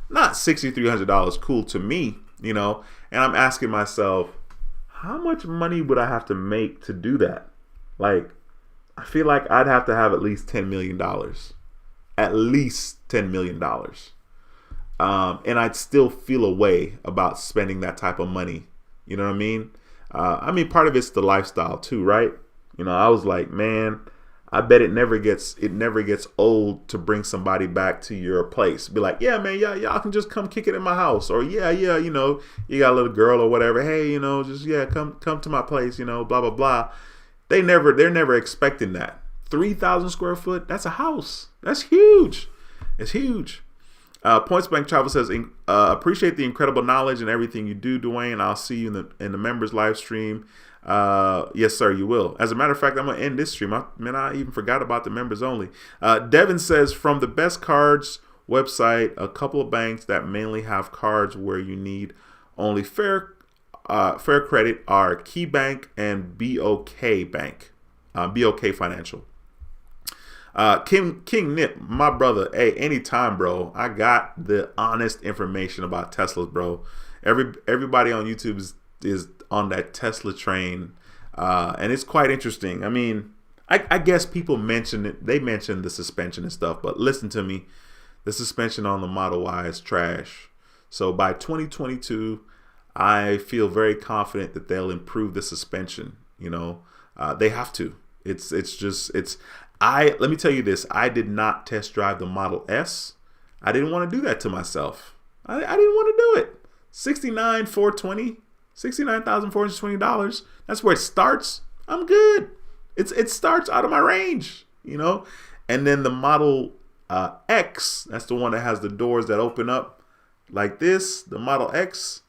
Not $6,300 cool to me, you know? And I'm asking myself, how much money would I have to make to do that? Like, I feel like I'd have to have at least $10 million. At least $10 million. And I'd still feel a way about spending that type of money. You know what I mean? Part of it's the lifestyle too, right? You know, I was like, man, I bet it never gets old to bring somebody back to your place. Be like, yeah, man, y'all can just come kick it in my house. Or yeah, you know, you got a little girl or whatever. Hey, you know, just come to my place, you know, blah, blah, blah. They're never expecting that. 3,000 square foot, that's a house. That's huge. It's huge. Points Blank Travel says, appreciate the incredible knowledge and everything you do, Dwayne. I'll see you in the members live stream. Yes, sir, you will. As a matter of fact, I'm going to end this stream. I even forgot about the members only. Devin says, from the Best Cards website, a couple of banks that mainly have cards where you need only fair credit are KeyBank and BOK Bank, BOK Financial. King Nip, my brother, hey, anytime, bro. I got the honest information about Teslas, bro. Everybody on YouTube is on that Tesla train, and it's quite interesting. I mean, I guess people mention it. They mention the suspension and stuff, but listen to me. The suspension on the Model Y is trash. So by 2022, I feel very confident that they'll improve the suspension. You know, they have to. Let me tell you this. I did not test drive the Model S. I didn't want to do that to myself. I didn't want to do it. $69,420. That's where it starts. I'm good. It starts out of my range, you know. And then the Model X, that's the one that has the doors that open up like this. The Model X,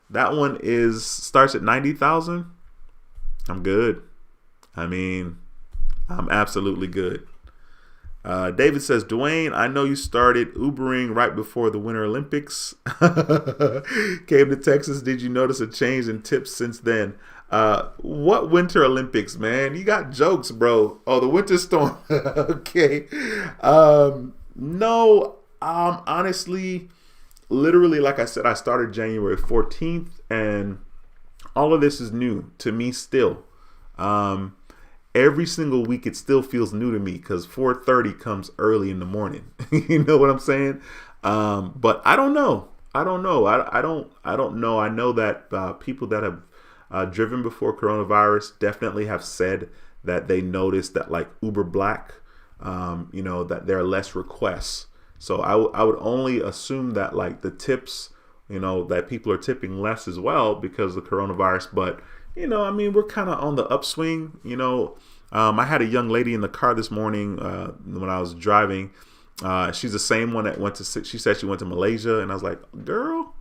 that one starts at 90,000. I'm good. I mean, I'm absolutely good. David says, Dwayne, I know you started Ubering right before the Winter Olympics. Came to Texas. Did you notice a change in tips since then? What Winter Olympics, man? You got jokes, bro. Oh, the winter storm. Okay. No, honestly, literally, like I said, I started January 14th, and all of this is new to me still. Every single week, it still feels new to me because 4:30 comes early in the morning. You know what I'm saying? But I don't know. I don't know. I don't know. I know that people that have driven before coronavirus definitely have said that they noticed that, like Uber Black, you know, that there are less requests. So I would only assume that, like, the tips, you know, that people are tipping less as well because of the coronavirus. But you know, I mean, we're kind of on the upswing, you know. I had a young lady in the car this morning when I was driving. She's the same one that she said she went to Malaysia. And I was like, girl,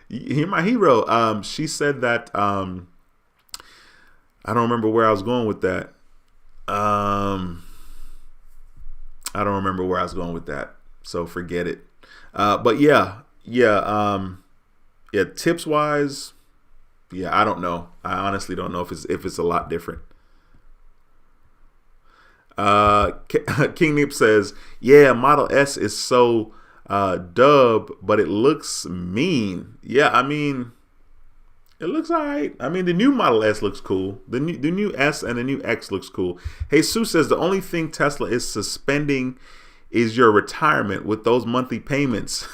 you're my hero. She said that, I don't remember where I was going with that. So forget it. But yeah, Yeah, yeah, tips wise, yeah, I don't know. I honestly don't know if it's a lot different. King Nip says, "Yeah, Model S is so dub, but it looks mean." Yeah, I mean, it looks alright. I mean, the new Model S looks cool. The new S and the new X looks cool. Hey, Sue says the only thing Tesla is suspending is your retirement with those monthly payments.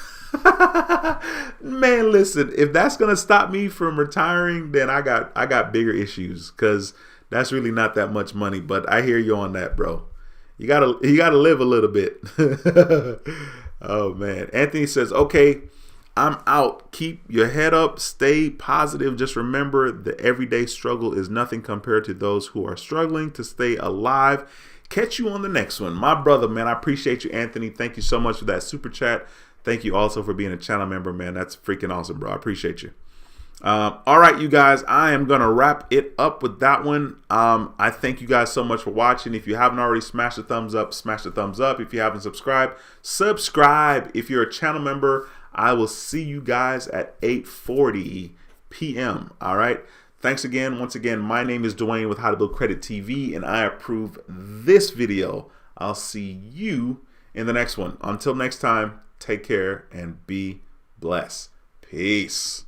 Man, listen, if that's gonna stop me from retiring, then I got bigger issues because that's really not that much money. But I hear you on that, bro. You gotta live a little bit. Oh man. Anthony says, okay, I'm out. Keep your head up, stay positive. Just remember the everyday struggle is nothing compared to those who are struggling to stay alive. Catch you on the next one. My brother, man, I appreciate you, Anthony. Thank you so much for that super chat. Thank you also for being a channel member, man. That's freaking awesome, bro. I appreciate you. All right, you guys, I am going to wrap it up with that one. I thank you guys so much for watching. If you haven't already, smash the thumbs up, smash the thumbs up. If you haven't subscribed, subscribe. If you're a channel member, I will see you guys at 8:40 p.m. All right. Thanks again. Once again, my name is Dwayne with How to Build Credit TV, and I approve this video. I'll see you in the next one. Until next time, take care and be blessed. Peace.